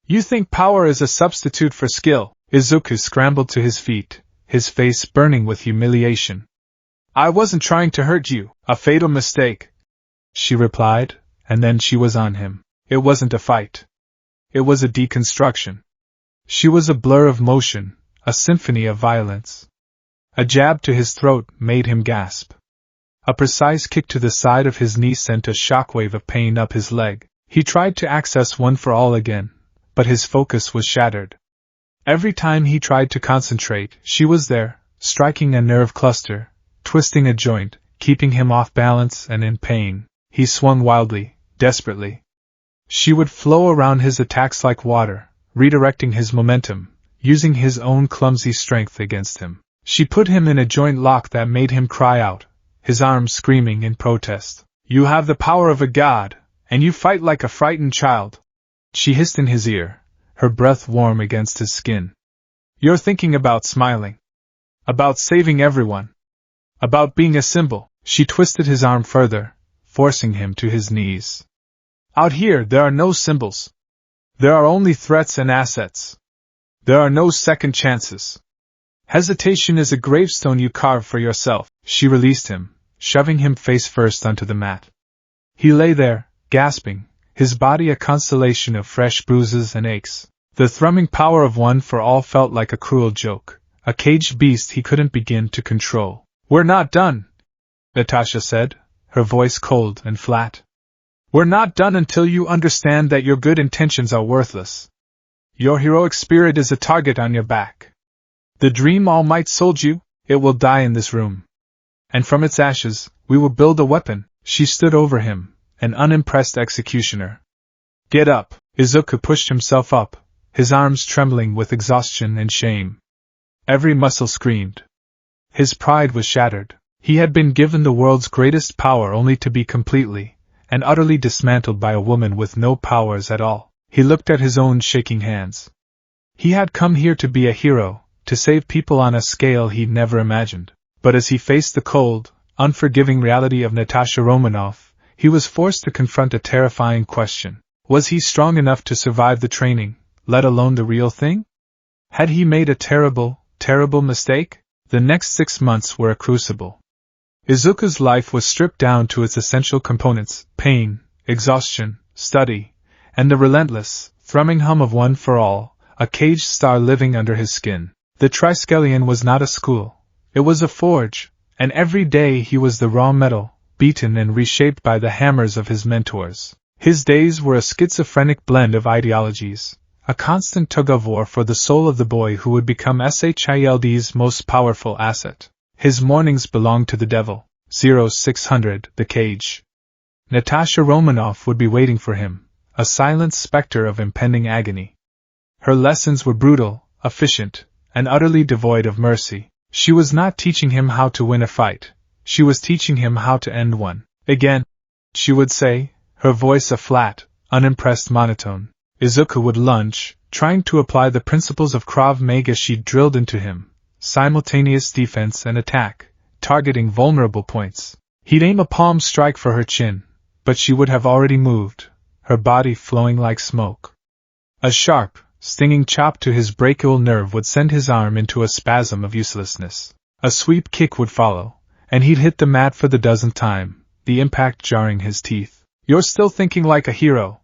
You think power is a substitute for skill." Izuku scrambled to his feet, his face burning with humiliation. "I wasn't trying to hurt you, a fatal mistake," she replied, and then she was on him. It wasn't a fight. It was a deconstruction. She was a blur of motion, a symphony of violence. A jab to his throat made him gasp. A precise kick to the side of his knee sent a shockwave of pain up his leg. He tried to access One for All again, but his focus was shattered. Every time he tried to concentrate, she was there, striking a nerve cluster, twisting a joint, keeping him off balance and in pain. He swung wildly, desperately. She would flow around his attacks like water, redirecting his momentum, using his own clumsy strength against him. She put him in a joint lock that made him cry out, his arms screaming in protest. "You have the power of a god, and you fight like a frightened child," she hissed in his ear, her breath warm against his skin. "You're thinking about smiling. About saving everyone. About being a symbol." She twisted his arm further, forcing him to his knees. "Out here there are no symbols. There are only threats and assets. There are no second chances. Hesitation is a gravestone you carve for yourself." She released him, shoving him face first onto the mat. He lay there, gasping, his body a constellation of fresh bruises and aches. The thrumming power of One for All felt like a cruel joke, a caged beast he couldn't begin to control. "We're not done," Natasha said, her voice cold and flat. "We're not done until you understand that your good intentions are worthless. Your heroic spirit is a target on your back. The dream All Might sold you, it will die in this room. And from its ashes, we will build a weapon." She stood over him, an unimpressed executioner. "Get up." Izuku pushed himself up, his arms trembling with exhaustion and shame. Every muscle screamed. His pride was shattered. He had been given the world's greatest power only to be completely and utterly dismantled by a woman with no powers at all. He looked at his own shaking hands. He had come here to be a hero, to save people on a scale he'd never imagined. But as he faced the cold, unforgiving reality of Natasha Romanoff, he was forced to confront a terrifying question. Was he strong enough to survive the training, let alone the real thing? Had he made a terrible, terrible mistake? The next 6 months were a crucible. Izuku's life was stripped down to its essential components: pain, exhaustion, study, and the relentless, thrumming hum of One for All, a caged star living under his skin. The Triskelion was not a school. It was a forge, and every day he was the raw metal, beaten and reshaped by the hammers of his mentors. His days were a schizophrenic blend of ideologies, a constant tug-of-war for the soul of the boy who would become SHIELD's most powerful asset. His mornings belonged to the devil. 0600, the cage. Natasha Romanoff would be waiting for him, a silent specter of impending agony. Her lessons were brutal, efficient, and utterly devoid of mercy. She was not teaching him how to win a fight. She was teaching him how to end one. "Again," she would say, her voice a flat, unimpressed monotone. Izuku would lunge, trying to apply the principles of Krav Maga she'd drilled into him. Simultaneous defense and attack, targeting vulnerable points. He'd aim a palm strike for her chin, but she would have already moved, her body flowing like smoke. A sharp, stinging chop to his brachial nerve would send his arm into a spasm of uselessness. A sweep kick would follow, and he'd hit the mat for the 10th time, the impact jarring his teeth. "You're still thinking like a hero,"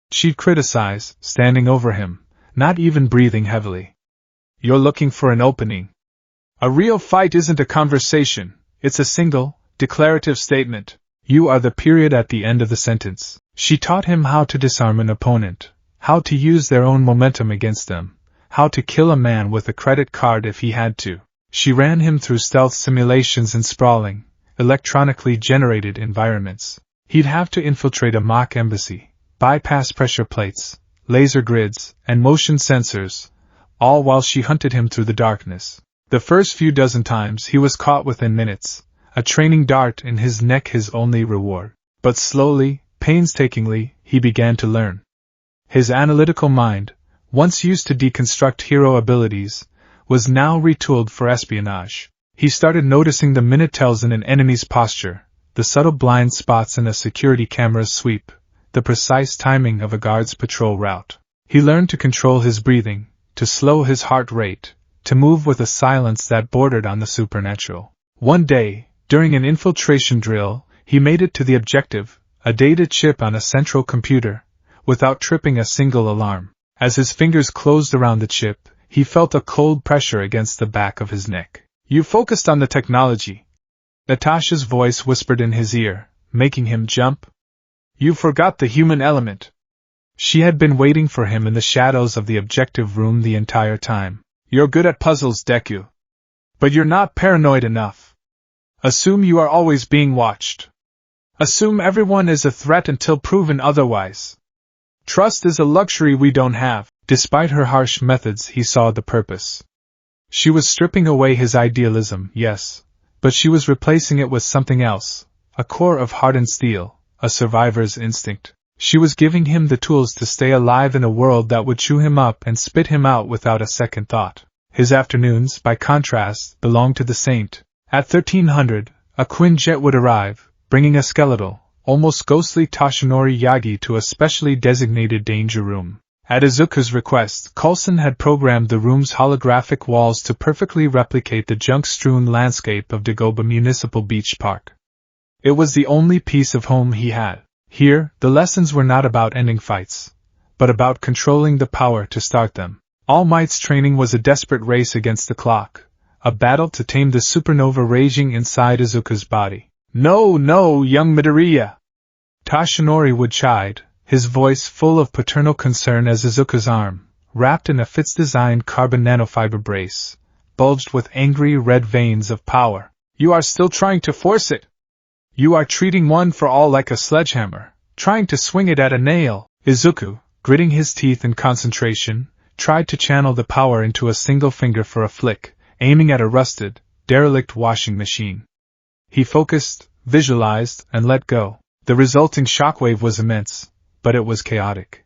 she'd criticize, standing over him, not even breathing heavily. "You're looking for an opening. A real fight isn't a conversation, it's a single, declarative statement. You are the period at the end of the sentence." She taught him how to disarm an opponent, how to use their own momentum against them, how to kill a man with a credit card if he had to. She ran him through stealth simulations in sprawling, electronically generated environments. He'd have to infiltrate a mock embassy, bypass pressure plates, laser grids, and motion sensors, all while she hunted him through the darkness. The first few dozen times he was caught within minutes, a training dart in his neck his only reward. But slowly, painstakingly, he began to learn. His analytical mind, once used to deconstruct hero abilities, was now retooled for espionage. He started noticing the minutels in an enemy's posture, the subtle blind spots in a security camera's sweep, the precise timing of a guard's patrol route. He learned to control his breathing, to slow his heart rate, to move with a silence that bordered on the supernatural. One day, during an infiltration drill, he made it to the objective, a data chip on a central computer, without tripping a single alarm. As his fingers closed around the chip, he felt a cold pressure against the back of his neck. You focused on the technology. Natasha's voice whispered in his ear, making him jump. You forgot the human element. She had been waiting for him in the shadows of the objective room the entire time. You're good at puzzles, Deku. But you're not paranoid enough. Assume you are always being watched. Assume everyone is a threat until proven otherwise. Trust is a luxury we don't have. Despite her harsh methods, he saw the purpose. She was stripping away his idealism, yes, but she was replacing it with something else, a core of hardened steel, a survivor's instinct. She was giving him the tools to stay alive in a world that would chew him up and spit him out without a second thought. His afternoons, by contrast, belonged to the saint. At 1300, a Quinjet would arrive, bringing a skeletal, almost ghostly Toshinori Yagi to a specially designated danger room. At Izuku's request, Coulson had programmed the room's holographic walls to perfectly replicate the junk-strewn landscape of Dagoba Municipal Beach Park. It was the only piece of home he had. Here, the lessons were not about ending fights, but about controlling the power to start them. All Might's training was a desperate race against the clock, a battle to tame the supernova raging inside Izuku's body. No, young Midoriya! Toshinori would chide, his voice full of paternal concern as Izuku's arm, wrapped in a Fitz-designed carbon nanofiber brace, bulged with angry red veins of power. You are still trying to force it! You are treating one for all like a sledgehammer, trying to swing it at a nail. Izuku, gritting his teeth in concentration, tried to channel the power into a single finger for a flick, aiming at a rusted, derelict washing machine. He focused, visualized, and let go. The resulting shockwave was immense, but it was chaotic.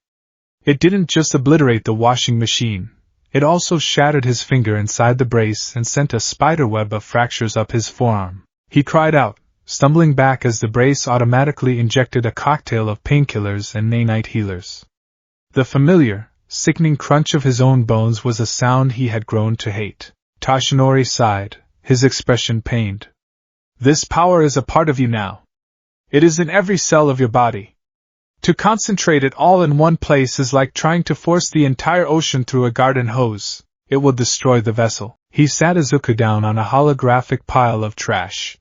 It didn't just obliterate the washing machine, it also shattered his finger inside the brace and sent a spiderweb of fractures up his forearm. He cried out, stumbling back as the brace automatically injected a cocktail of painkillers and nanite healers. The familiar, sickening crunch of his own bones was a sound he had grown to hate. Toshinori sighed, his expression pained. This power is a part of you now. It is in every cell of your body. To concentrate it all in one place is like trying to force the entire ocean through a garden hose. It will destroy the vessel. He sat Izuku down on a holographic pile of trash.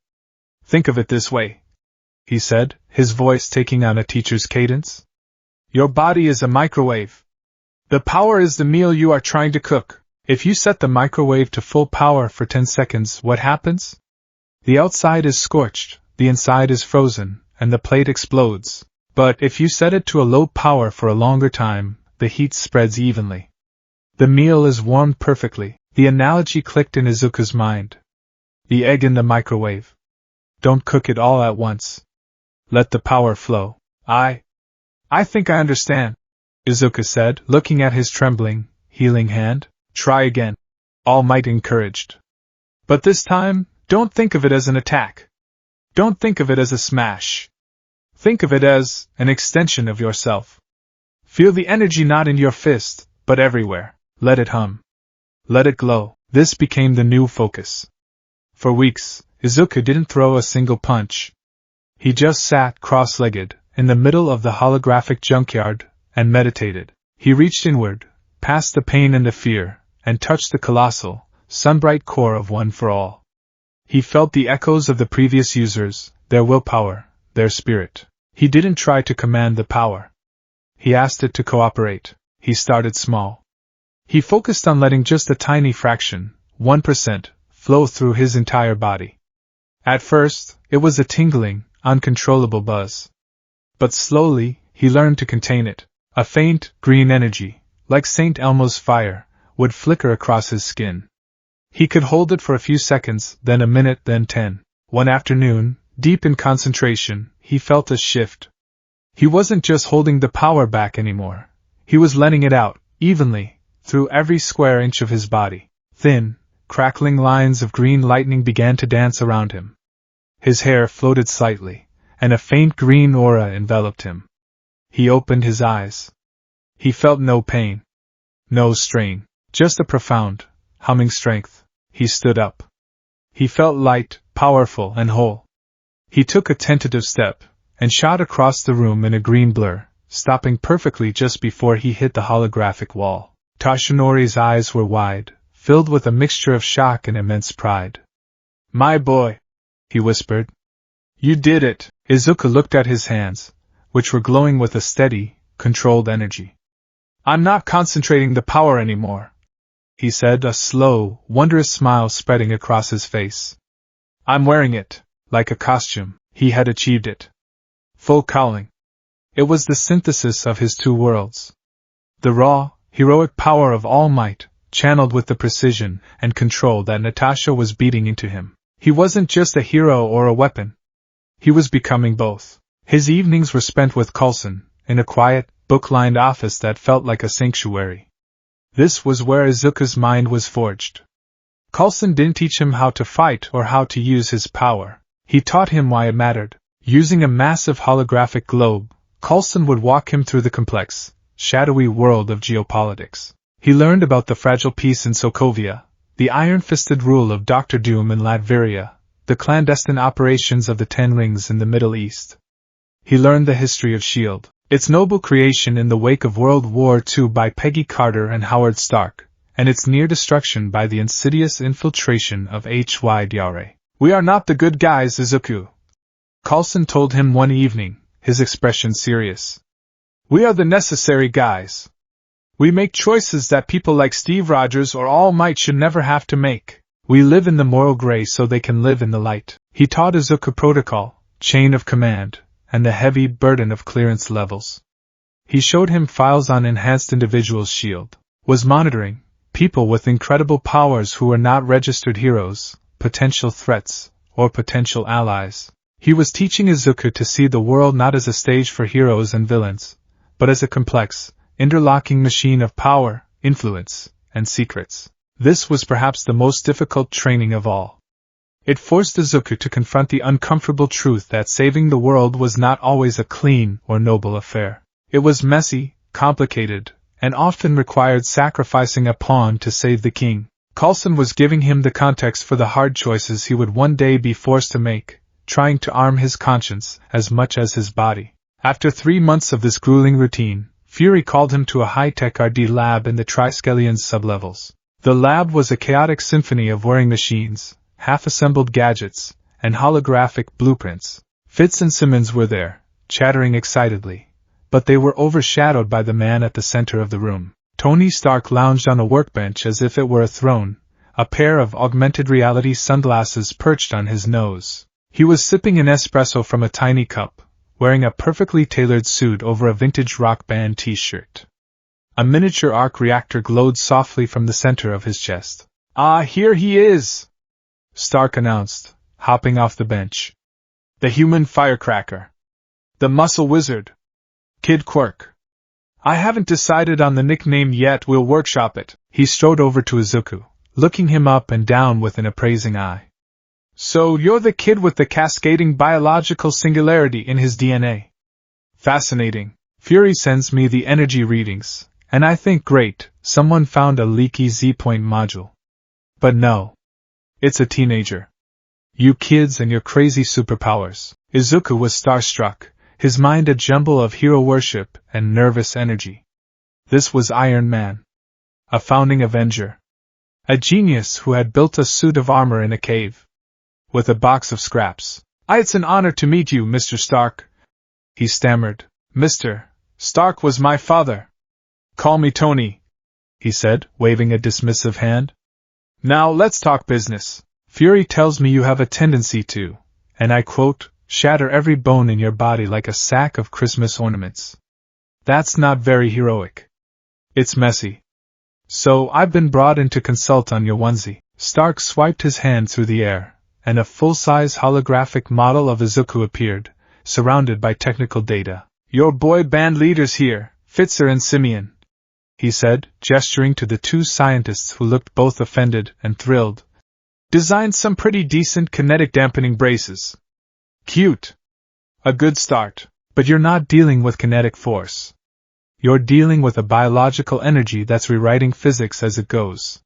Think of it this way, he said, his voice taking on a teacher's cadence. Your body is a microwave. The power is the meal you are trying to cook. If you set the microwave to full power for 10 seconds, what happens? The outside is scorched, the inside is frozen, and the plate explodes. But if you set it to a low power for a longer time, the heat spreads evenly. The meal is warmed perfectly. The analogy clicked in Izuku's mind. The egg in the microwave. Don't cook it all at once. Let the power flow. I think I understand, Izuku said, looking at his trembling, healing hand. Try again. All Might encouraged. But this time, don't think of it as an attack. Don't think of it as a smash. Think of it as an extension of yourself. Feel the energy not in your fist, but everywhere. Let it hum. Let it glow. This became the new focus. For weeks, Izuku didn't throw a single punch. He just sat cross-legged, in the middle of the holographic junkyard, and meditated. He reached inward, past the pain and the fear, and touched the colossal, sunbright core of One for All. He felt the echoes of the previous users, their willpower, their spirit. He didn't try to command the power. He asked it to cooperate. He started small. He focused on letting just a tiny fraction, 1%, flow through his entire body. At first, it was a tingling, uncontrollable buzz. But slowly, he learned to contain it. A faint, green energy, like St. Elmo's fire, would flicker across his skin. He could hold it for a few seconds, then a minute, then 10. One afternoon, deep in concentration, he felt a shift. He wasn't just holding the power back anymore. He was letting it out, evenly, through every square inch of his body. Thin, crackling lines of green lightning began to dance around him. His hair floated slightly, and a faint green aura enveloped him. He opened his eyes. He felt no pain, no strain, just a profound, humming strength. He stood up. He felt light, powerful, and whole. He took a tentative step, and shot across the room in a green blur, stopping perfectly just before he hit the holographic wall. Toshinori's eyes were wide, filled with a mixture of shock and immense pride. "My boy," he whispered. "You did it." Izuku looked at his hands, which were glowing with a steady, controlled energy. "I'm not concentrating the power anymore," he said, a slow, wondrous smile spreading across his face. "I'm wearing it, like a costume." He had achieved it. Full cowling. It was the synthesis of his two worlds. The raw, heroic power of All Might, channeled with the precision and control that Natasha was beating into him. He wasn't just a hero or a weapon. He was becoming both. His evenings were spent with Coulson, in a quiet, book-lined office that felt like a sanctuary. This was where Izuku's mind was forged. Coulson didn't teach him how to fight or how to use his power. He taught him why it mattered. Using a massive holographic globe, Coulson would walk him through the complex, shadowy world of geopolitics. He learned about the fragile peace in Sokovia, the iron-fisted rule of Dr. Doom in Latveria, the clandestine operations of the Ten Rings in the Middle East. He learned the history of S.H.I.E.L.D., its noble creation in the wake of World War II by Peggy Carter and Howard Stark, and its near destruction by the insidious infiltration of H.Y. Diare. "We are not the good guys, Izuku," Coulson told him one evening, his expression serious. "We are the necessary guys. We make choices that people like Steve Rogers or All Might should never have to make. We live in the moral gray so they can live in the light." He taught Izuku protocol, chain of command, and the heavy burden of clearance levels. He showed him files on enhanced individuals S.H.I.E.L.D., was monitoring people with incredible powers who were not registered heroes, potential threats, or potential allies. He was teaching Izuku to see the world not as a stage for heroes and villains, but as a complex, interlocking machine of power, influence, and secrets. This was perhaps the most difficult training of all. It forced Izuku to confront the uncomfortable truth that saving the world was not always a clean or noble affair. It was messy, complicated, and often required sacrificing a pawn to save the king. Coulson was giving him the context for the hard choices he would one day be forced to make, trying to arm his conscience as much as his body. After 3 months of this grueling routine, Fury called him to a high-tech RD lab in the Triskelion sublevels. The lab was a chaotic symphony of whirring machines, half-assembled gadgets, and holographic blueprints. Fitz and Simmons were there, chattering excitedly, but they were overshadowed by the man at the center of the room. Tony Stark lounged on a workbench as if it were a throne, a pair of augmented reality sunglasses perched on his nose. He was sipping an espresso from a tiny cup, wearing a perfectly tailored suit over a vintage rock band t-shirt. A miniature arc reactor glowed softly from the center of his chest. "Ah, here he is!" Stark announced, hopping off the bench. "The human firecracker. The muscle wizard. Kid Quirk. I haven't decided on the nickname yet, we'll workshop it." He strode over to Izuku, looking him up and down with an appraising eye. "So you're the kid with the cascading biological singularity in his DNA. Fascinating. Fury sends me the energy readings, and I think great, someone found a leaky Z-point module. But no. It's a teenager. You kids and your crazy superpowers." Izuku was starstruck, his mind a jumble of hero worship and nervous energy. This was Iron Man. A founding Avenger. A genius who had built a suit of armor in a cave. With a box of scraps. "It's an honor to meet you, Mr. Stark," he stammered. "Mr. Stark was my father." "Call me Tony," he said, waving a dismissive hand. "Now let's talk business. Fury tells me you have a tendency to, and I quote, shatter every bone in your body like a sack of Christmas ornaments. That's not very heroic. It's messy. So I've been brought in to consult on your onesie." Stark swiped his hand through the air, and a full-size holographic model of Izuku appeared, surrounded by technical data. "Your boy band leaders here, Fitzer and Simeon," he said, gesturing to the two scientists who looked both offended and thrilled. "Designed some pretty decent kinetic dampening braces. Cute. A good start. But you're not dealing with kinetic force. You're dealing with a biological energy that's rewriting physics as it goes.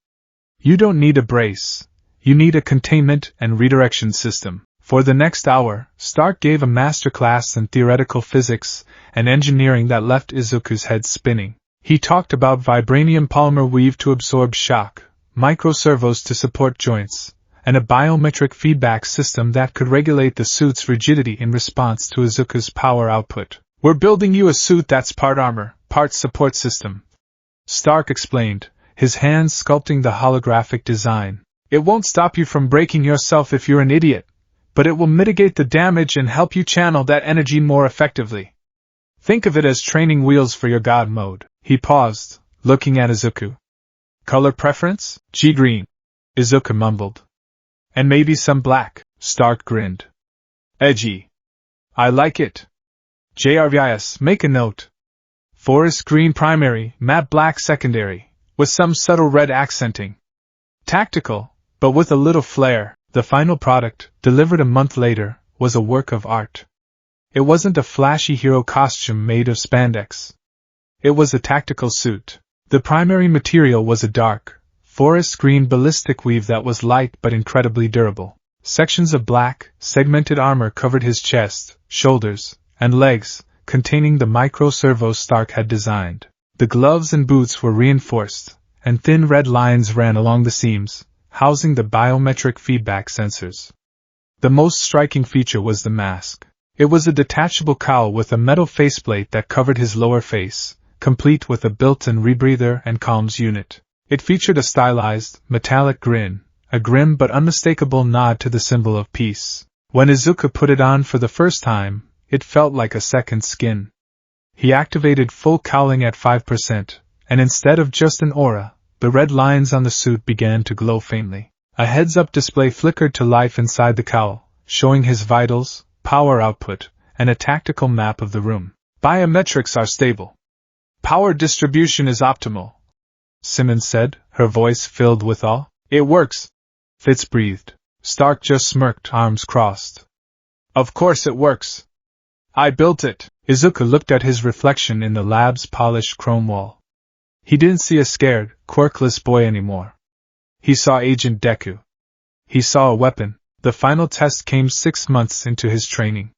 You don't need a brace. You need a containment and redirection system." For the next hour, Stark gave a masterclass in theoretical physics and engineering that left Izuku's head spinning. He talked about vibranium polymer weave to absorb shock, microservos to support joints, and a biometric feedback system that could regulate the suit's rigidity in response to Izuku's power output. "We're building you a suit that's part armor, part support system," Stark explained, his hands sculpting the holographic design. "It won't stop you from breaking yourself if you're an idiot, but it will mitigate the damage and help you channel that energy more effectively. Think of it as training wheels for your God mode." He paused, looking at Izuku. "Color preference?" "Green," Izuku mumbled. "And maybe some black," Stark grinned. "Edgy. I like it. JRVIS, make a note. Forest green primary, matte black secondary, with some subtle red accenting. Tactical, but with a little flair." The final product, delivered a month later, was a work of art. It wasn't a flashy hero costume made of spandex. It was a tactical suit. The primary material was a dark, forest green ballistic weave that was light but incredibly durable. Sections of black, segmented armor covered his chest, shoulders, and legs, containing the micro-servos Stark had designed. The gloves and boots were reinforced, and thin red lines ran along the seams, housing the biometric feedback sensors. The most striking feature was the mask. It was a detachable cowl with a metal faceplate that covered his lower face, complete with a built-in rebreather and comms unit. It featured a stylized, metallic grin, a grim but unmistakable nod to the symbol of peace. When Izuku put it on for the first time, it felt like a second skin. He activated full cowling at 5%, and instead of just an aura, the red lines on the suit began to glow faintly. A heads-up display flickered to life inside the cowl, showing his vitals, power output, and a tactical map of the room. "Biometrics are stable. Power distribution is optimal," Simmons said, her voice filled with awe. "It works," Fitz breathed. Stark just smirked, arms crossed. "Of course it works. I built it." Izuku looked at his reflection in the lab's polished chrome wall. He didn't see a scared, quirkless boy anymore. He saw Agent Deku. He saw a weapon. The final test came 6 months into his training.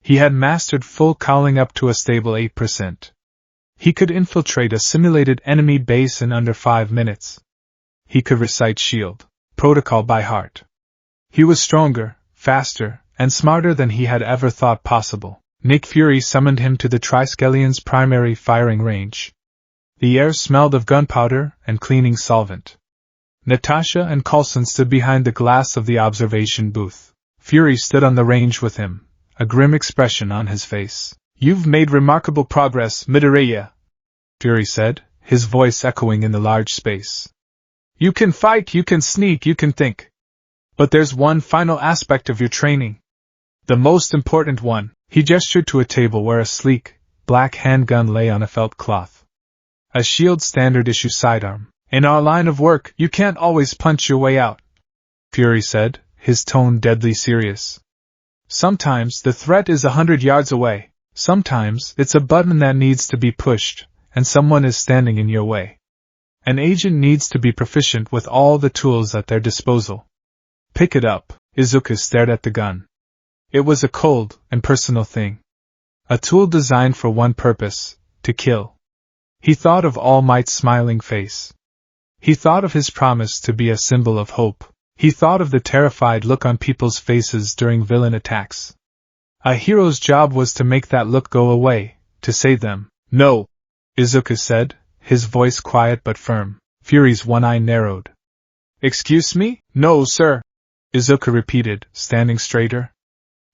He had mastered full cowling up to a stable 8%. He could infiltrate a simulated enemy base in under 5 minutes. He could recite SHIELD protocol by heart. He was stronger, faster, and smarter than he had ever thought possible. Nick Fury summoned him to the Triskellion's primary firing range. The air smelled of gunpowder and cleaning solvent. Natasha and Coulson stood behind the glass of the observation booth. Fury stood on the range with him, a grim expression on his face. "You've made remarkable progress, Midoriya," Fury said, his voice echoing in the large space. "You can fight, you can sneak, you can think. But there's one final aspect of your training. The most important one." He gestured to a table where a sleek, black handgun lay on a felt cloth. "A SHIELD standard-issue sidearm. In our line of work, you can't always punch your way out," Fury said, his tone deadly serious. "Sometimes the threat is 100 yards away. Sometimes it's a button that needs to be pushed, and someone is standing in your way. An agent needs to be proficient with all the tools at their disposal." "Pick it up." Izuku stared at the gun. It was a cold and personal thing. A tool designed for one purpose, to kill. He thought of All Might's smiling face. He thought of his promise to be a symbol of hope. He thought of the terrified look on people's faces during villain attacks. A hero's job was to make that look go away, to save them. "No," Izuku said, his voice quiet but firm. Fury's one eye narrowed. "Excuse me? No, sir," Izuku repeated, standing straighter.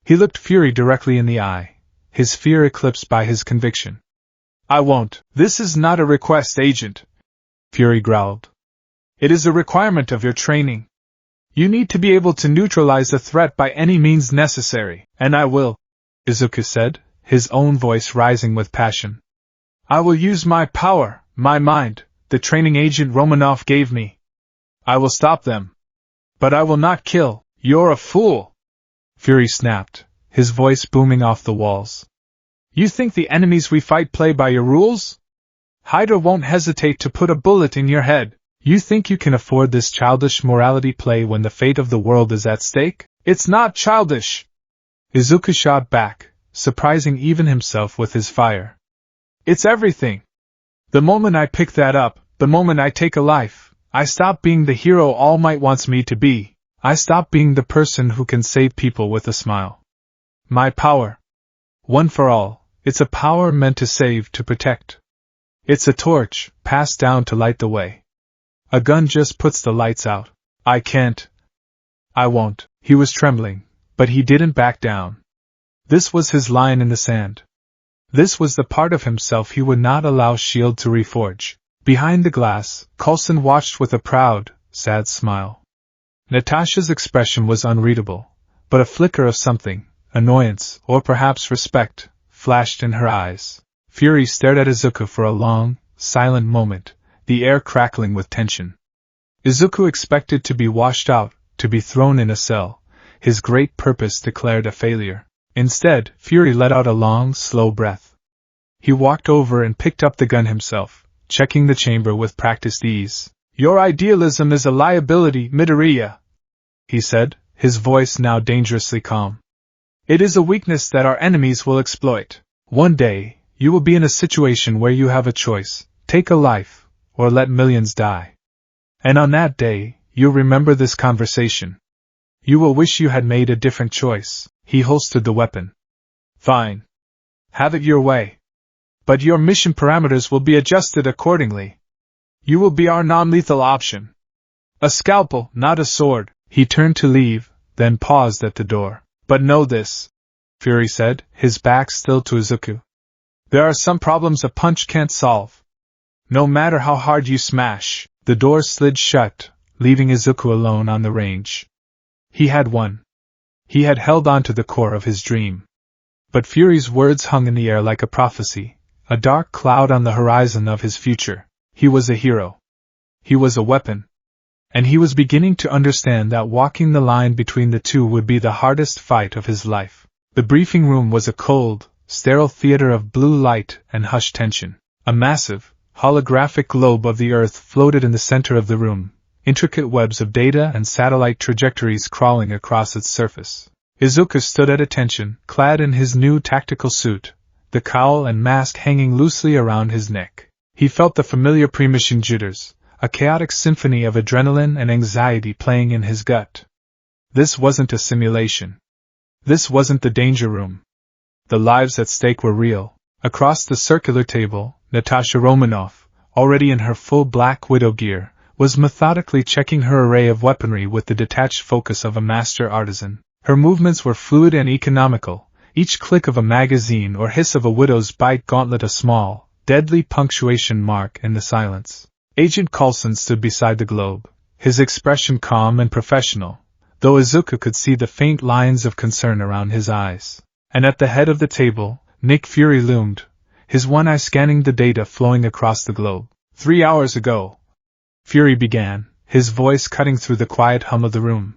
He looked Fury directly in the eye, his fear eclipsed by his conviction. "I won't." "This is not a request, Agent," Fury growled. "It is a requirement of your training. You need to be able to neutralize a threat by any means necessary, and I will," Izuku said, his own voice rising with passion. "I will use my power, my mind, the training Agent Romanov gave me. I will stop them. But I will not kill." "You're a fool," Fury snapped, his voice booming off the walls. "You think the enemies we fight play by your rules? Hydra won't hesitate to put a bullet in your head. You think you can afford this childish morality play when the fate of the world is at stake?" It's not childish! Izuku shot back, surprising even himself with his fire. It's everything! The moment I pick that up, the moment I take a life, I stop being the hero All Might wants me to be. I stop being the person who can save people with a smile. My power. One for all, it's a power meant to save, to protect. It's a torch, passed down to light the way. A gun just puts the lights out. I can't. I won't. He was trembling, but he didn't back down. This was his line in the sand. This was the part of himself he would not allow S.H.I.E.L.D. to reforge. Behind the glass, Coulson watched with a proud, sad smile. Natasha's expression was unreadable, but a flicker of something, annoyance, or perhaps respect, flashed in her eyes. Fury stared at Izuku for a long, silent moment, the air crackling with tension. Izuku expected to be washed out, to be thrown in a cell, his great purpose declared a failure. Instead, Fury let out a long, slow breath. He walked over and picked up the gun himself, checking the chamber with practiced ease. Your idealism is a liability, Midoriya, he said, his voice now dangerously calm. It is a weakness that our enemies will exploit. One day, you will be in a situation where you have a choice, take a life, or let millions die. And on that day, you'll remember this conversation. You will wish you had made a different choice. He holstered the weapon. Fine. Have it your way. But your mission parameters will be adjusted accordingly. You will be our non-lethal option. A scalpel, not a sword. He turned to leave, then paused at the door. But know this, Fury said, his back still to Izuku. There are some problems a punch can't solve. No matter how hard you smash. The door slid shut, leaving Izuku alone on the range. He had won. He had held on to the core of his dream. But Fury's words hung in the air like a prophecy, a dark cloud on the horizon of his future. He was a hero. He was a weapon. And he was beginning to understand that walking the line between the two would be the hardest fight of his life. The briefing room was a cold, sterile theater of blue light and hushed tension. A massive, holographic globe of the Earth floated in the center of the room, intricate webs of data and satellite trajectories crawling across its surface. Izuku stood at attention, clad in his new tactical suit, the cowl and mask hanging loosely around his neck. He felt the familiar pre-mission jitters, a chaotic symphony of adrenaline and anxiety playing in his gut. This wasn't a simulation. This wasn't the danger room. The lives at stake were real. Across the circular table, Natasha Romanoff, already in her full Black Widow gear, was methodically checking her array of weaponry with the detached focus of a master artisan. Her movements were fluid and economical, each click of a magazine or hiss of a widow's bite gauntlet a small, deadly punctuation mark in the silence. Agent Coulson stood beside the globe, his expression calm and professional, though Izuku could see the faint lines of concern around his eyes. And at the head of the table, Nick Fury loomed, his one eye scanning the data flowing across the globe. 3 hours ago, Fury began, his voice cutting through the quiet hum of the room.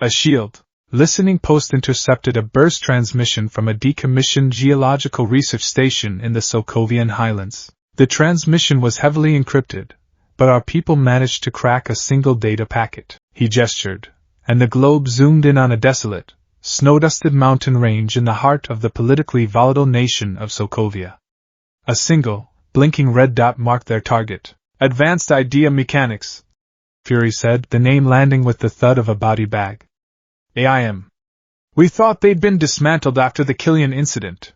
A S.H.I.E.L.D. listening post intercepted a burst transmission from a decommissioned geological research station in the Sokovian highlands. The transmission was heavily encrypted, but our people managed to crack a single data packet. He gestured, and the globe zoomed in on a desolate, snow-dusted mountain range in the heart of the politically volatile nation of Sokovia. A single, blinking red dot marked their target. Advanced Idea Mechanics, Fury said, the name landing with the thud of a body bag. AIM. We thought they'd been dismantled after the Killian incident.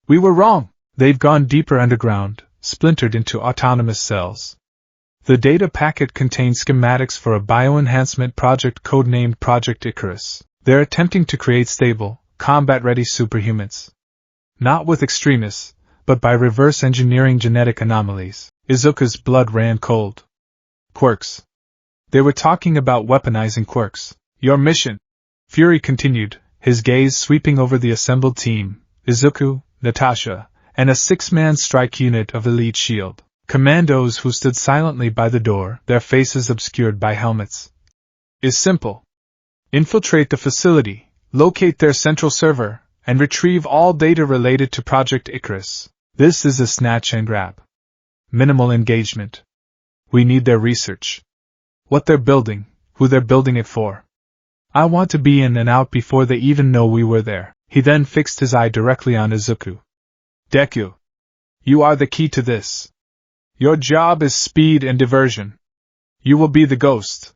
We were wrong. They've gone deeper underground, splintered into autonomous cells. The data packet contains schematics for a bioenhancement project codenamed Project Icarus. They're attempting to create stable, combat-ready superhumans. Not with extremists, but by reverse engineering genetic anomalies. Izuku's blood ran cold. Quirks. They were talking about weaponizing quirks. Your mission, Fury continued, his gaze sweeping over the assembled team, Izuku, Natasha, and a 6-man strike unit of elite S.H.I.E.L.D. commandos who stood silently by the door, their faces obscured by helmets. Is simple. Infiltrate the facility, locate their central server, and retrieve all data related to Project Icarus. This is a snatch and grab. Minimal engagement. We need their research. What they're building, who they're building it for. I want to be in and out before they even know we were there. He then fixed his eye directly on Izuku. Deku. You are the key to this. Your job is speed and diversion. You will be the ghost.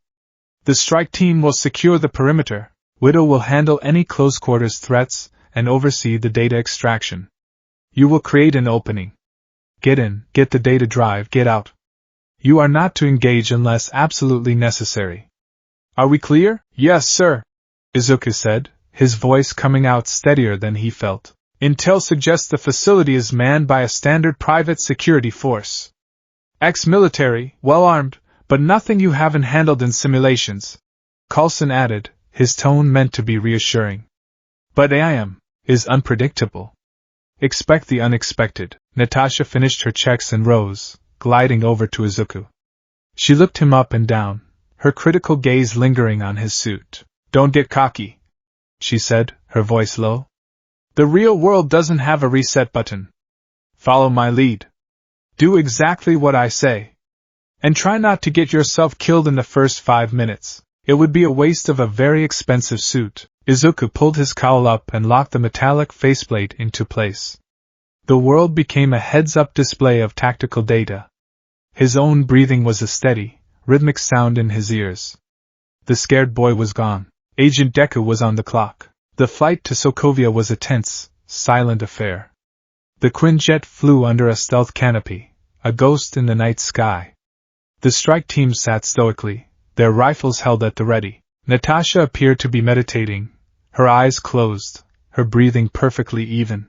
The strike team will secure the perimeter. Widow will handle any close-quarters threats and oversee the data extraction. You will create an opening. Get in, get the data drive, get out. You are not to engage unless absolutely necessary. Are we clear? Yes, sir, Izuku said, his voice coming out steadier than he felt. Intel suggests the facility is manned by a standard private security force. Ex-military, well-armed, but nothing you haven't handled in simulations, Coulson added, his tone meant to be reassuring. But AIM is unpredictable. Expect the unexpected. Natasha finished her checks and rose, gliding over to Izuku. She looked him up and down, her critical gaze lingering on his suit. Don't get cocky, she said, her voice low. The real world doesn't have a reset button. Follow my lead. Do exactly what I say. And try not to get yourself killed in the first 5 minutes. It would be a waste of a very expensive suit. Izuku pulled his cowl up and locked the metallic faceplate into place. The world became a heads-up display of tactical data. His own breathing was a steady, rhythmic sound in his ears. The scared boy was gone. Agent Deku was on the clock. The flight to Sokovia was a tense, silent affair. The Quinjet flew under a stealth canopy, a ghost in the night sky. The strike team sat stoically, their rifles held at the ready. Natasha appeared to be meditating, her eyes closed, her breathing perfectly even.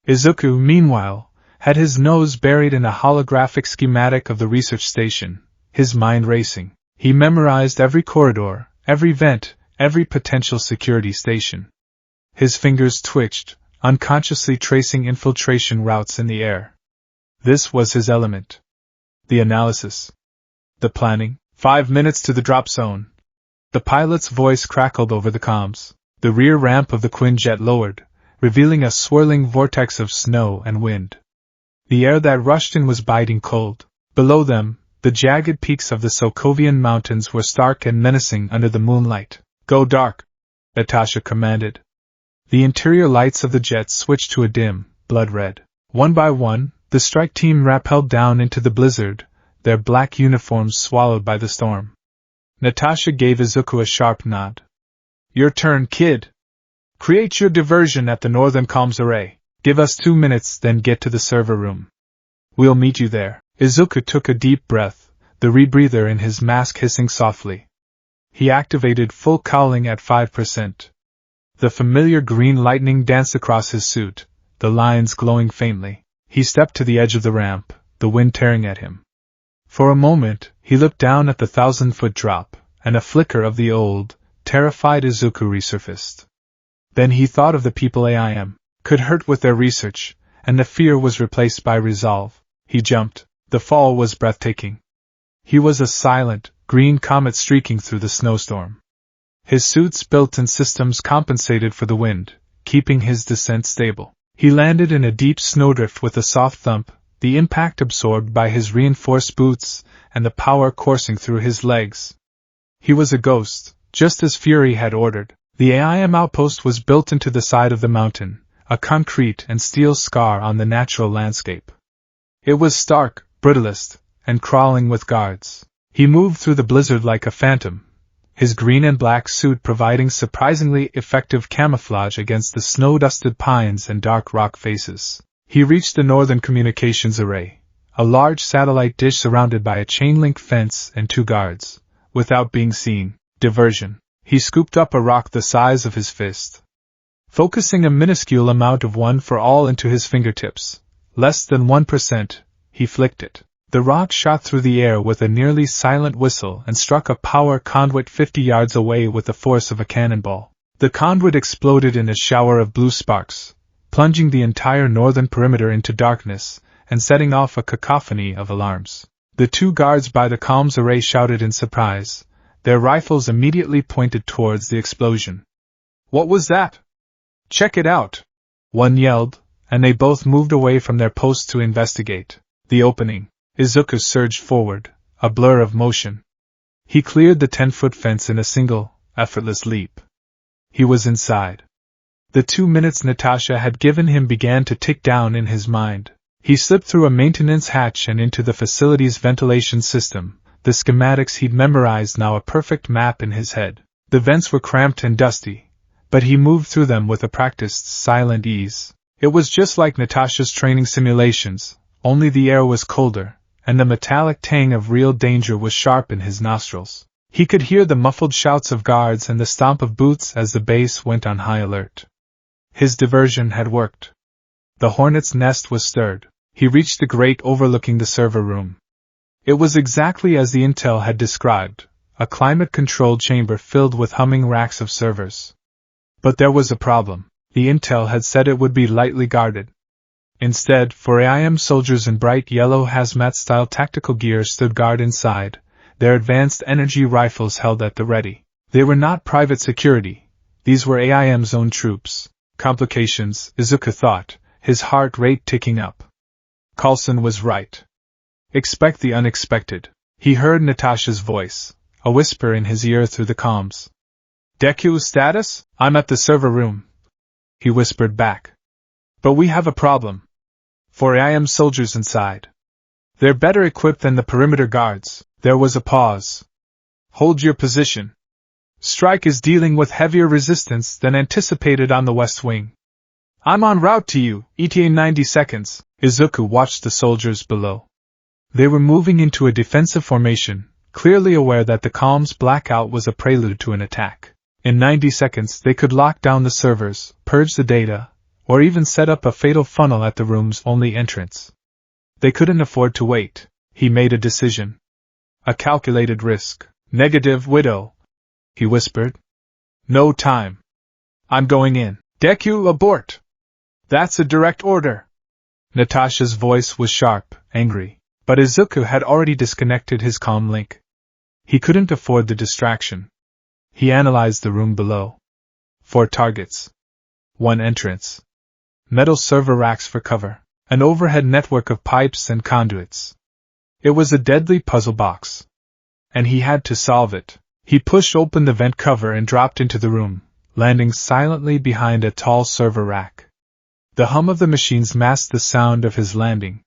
Izuku, meanwhile, had his nose buried in a holographic schematic of the research station, his mind racing. He memorized every corridor, every vent, every potential security station. His fingers twitched, unconsciously tracing infiltration routes in the air. This was his element. The analysis. The planning. 5 minutes to the drop zone. The pilot's voice crackled over the comms. The rear ramp of the Quinjet lowered, revealing a swirling vortex of snow and wind. The air that rushed in was biting cold. Below them, the jagged peaks of the Sokovian mountains were stark and menacing under the moonlight. Go dark, Natasha commanded. The interior lights of the jet switched to a dim, blood red. One by one, the strike team rappelled down into the blizzard, their black uniforms swallowed by the storm. Natasha gave Izuku a sharp nod. Your turn, kid. Create your diversion at the northern comms array. Give us 2 minutes, then get to the server room. We'll meet you there. Izuku took a deep breath, the rebreather in his mask hissing softly. He activated full cowling at 5%. The familiar green lightning danced across his suit, the lines glowing faintly. He stepped to the edge of the ramp, the wind tearing at him. For a moment, he looked down at the 1,000-foot drop, and a flicker of the old, terrified Izuku resurfaced. Then he thought of the people AIM could hurt with their research, and the fear was replaced by resolve. He jumped. The fall was breathtaking. He was a silent, green comet streaking through the snowstorm. His suit's built-in systems compensated for the wind, keeping his descent stable. He landed in a deep snowdrift with a soft thump, the impact absorbed by his reinforced boots, and the power coursing through his legs. He was a ghost, just as Fury had ordered. The AIM outpost was built into the side of the mountain, a concrete and steel scar on the natural landscape. It was stark, brutalist, and crawling with guards. He moved through the blizzard like a phantom, his green and black suit providing surprisingly effective camouflage against the snow-dusted pines and dark rock faces. He reached the northern communications array, a large satellite dish surrounded by a chain-link fence and 2 guards. Without being seen, diversion. He scooped up a rock the size of his fist. Focusing a minuscule amount of one for all into his fingertips, less than 1%, he flicked it. The rock shot through the air with a nearly silent whistle and struck a power conduit 50 yards away with the force of a cannonball. The conduit exploded in a shower of blue sparks, plunging the entire northern perimeter into darkness and setting off a cacophony of alarms. The 2 guards by the comms array shouted in surprise, their rifles immediately pointed towards the explosion. What was that? Check it out! One yelled, and they both moved away from their posts to investigate. The opening. Izuku surged forward, a blur of motion. He cleared the 10-foot fence in a single, effortless leap. He was inside. The 2 minutes Natasha had given him began to tick down in his mind. He slipped through a maintenance hatch and into the facility's ventilation system, the schematics he'd memorized now a perfect map in his head. The vents were cramped and dusty, but he moved through them with a practiced, silent ease. It was just like Natasha's training simulations, only the air was colder, and the metallic tang of real danger was sharp in his nostrils. He could hear the muffled shouts of guards and the stomp of boots as the base went on high alert. His diversion had worked. The hornet's nest was stirred. He reached the grate overlooking the server room. It was exactly as the intel had described, a climate-controlled chamber filled with humming racks of servers. But there was a problem. The intel had said it would be lightly guarded. Instead, 4 AM soldiers in bright yellow hazmat-style tactical gear stood guard inside, their advanced energy rifles held at the ready. They were not private security. These were AIM's own troops. Complications, Izuku thought, his heart rate ticking up. Coulson was right. Expect the unexpected. He heard Natasha's voice, a whisper in his ear through the comms. Deku status? I'm at the server room. He whispered back. But we have a problem. 4 AM soldiers inside. They're better equipped than the perimeter guards. There was a pause. Hold your position. Strike is dealing with heavier resistance than anticipated on the west wing. I'm en route to you, ETA 90 seconds. Izuku watched the soldiers below. They were moving into a defensive formation, clearly aware that the comms blackout was a prelude to an attack. In 90 seconds they could lock down the servers, purge the data, or even set up a fatal funnel at the room's only entrance. They couldn't afford to wait. He made a decision. A calculated risk. Negative, Widow, he whispered. No time. I'm going in. Deku, abort! That's a direct order. Natasha's voice was sharp, angry, but Izuku had already disconnected his comm link. He couldn't afford the distraction. He analyzed the room below. 4 targets. 1 entrance. Metal server racks for cover. An overhead network of pipes and conduits. It was a deadly puzzle box. And he had to solve it. He pushed open the vent cover and dropped into the room, landing silently behind a tall server rack. The hum of the machines masked the sound of his landing.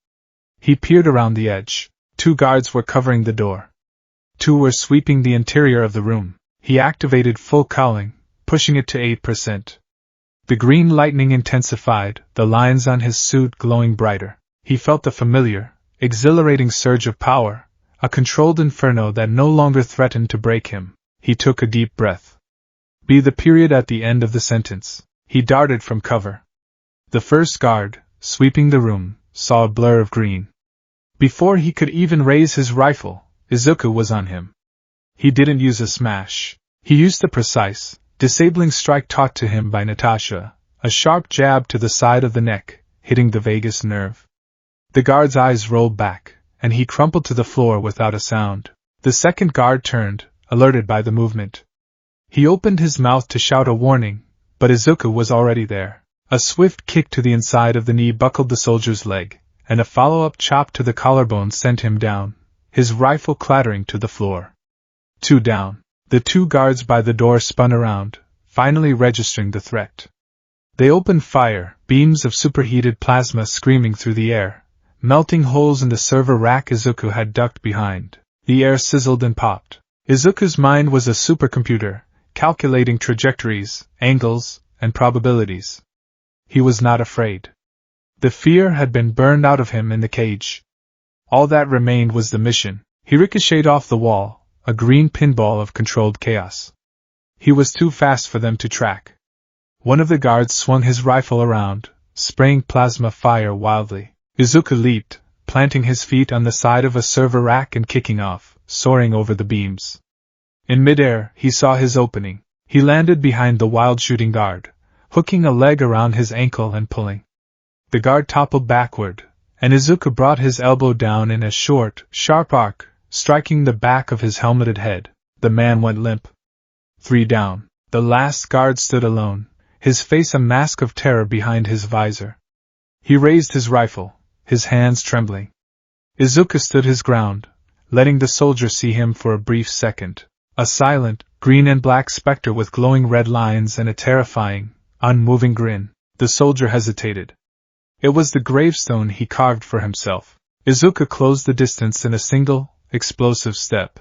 He peered around the edge. 2 guards were covering the door. 2 were sweeping the interior of the room. He activated full cowling, pushing it to 8%. The green lightning intensified, the lines on his suit glowing brighter. He felt a familiar, exhilarating surge of power, a controlled inferno that no longer threatened to break him. He took a deep breath. Be the period at the end of the sentence. He darted from cover. The first guard, sweeping the room, saw a blur of green. Before he could even raise his rifle, Izuku was on him. He didn't use a smash. He used the precise, disabling strike taught to him by Natasha, a sharp jab to the side of the neck, hitting the vagus nerve. The guard's eyes rolled back, and he crumpled to the floor without a sound. The second guard turned, alerted by the movement. He opened his mouth to shout a warning, but Izuku was already there. A swift kick to the inside of the knee buckled the soldier's leg, and a follow-up chop to the collarbone sent him down, his rifle clattering to the floor. 2 down. The 2 guards by the door spun around, finally registering the threat. They opened fire, beams of superheated plasma screaming through the air, melting holes in the server rack Izuku had ducked behind. The air sizzled and popped. Izuku's mind was a supercomputer, calculating trajectories, angles, and probabilities. He was not afraid. The fear had been burned out of him in the cage. All that remained was the mission. He ricocheted off the wall, a green pinball of controlled chaos. He was too fast for them to track. One of the guards swung his rifle around, spraying plasma fire wildly. Izuku leaped, planting his feet on the side of a server rack and kicking off, soaring over the beams. In midair, he saw his opening. He landed behind the wild shooting guard, hooking a leg around his ankle and pulling. The guard toppled backward, and Izuku brought his elbow down in a short, sharp arc, striking the back of his helmeted head. The man went limp. 3 down. The last guard stood alone, his face a mask of terror behind his visor. He raised his rifle, his hands trembling. Izuku stood his ground, letting the soldier see him for a brief second. A silent, green and black specter with glowing red lines and a terrifying, unmoving grin. The soldier hesitated. It was the gravestone he carved for himself. Izuku closed the distance in a single, explosive step.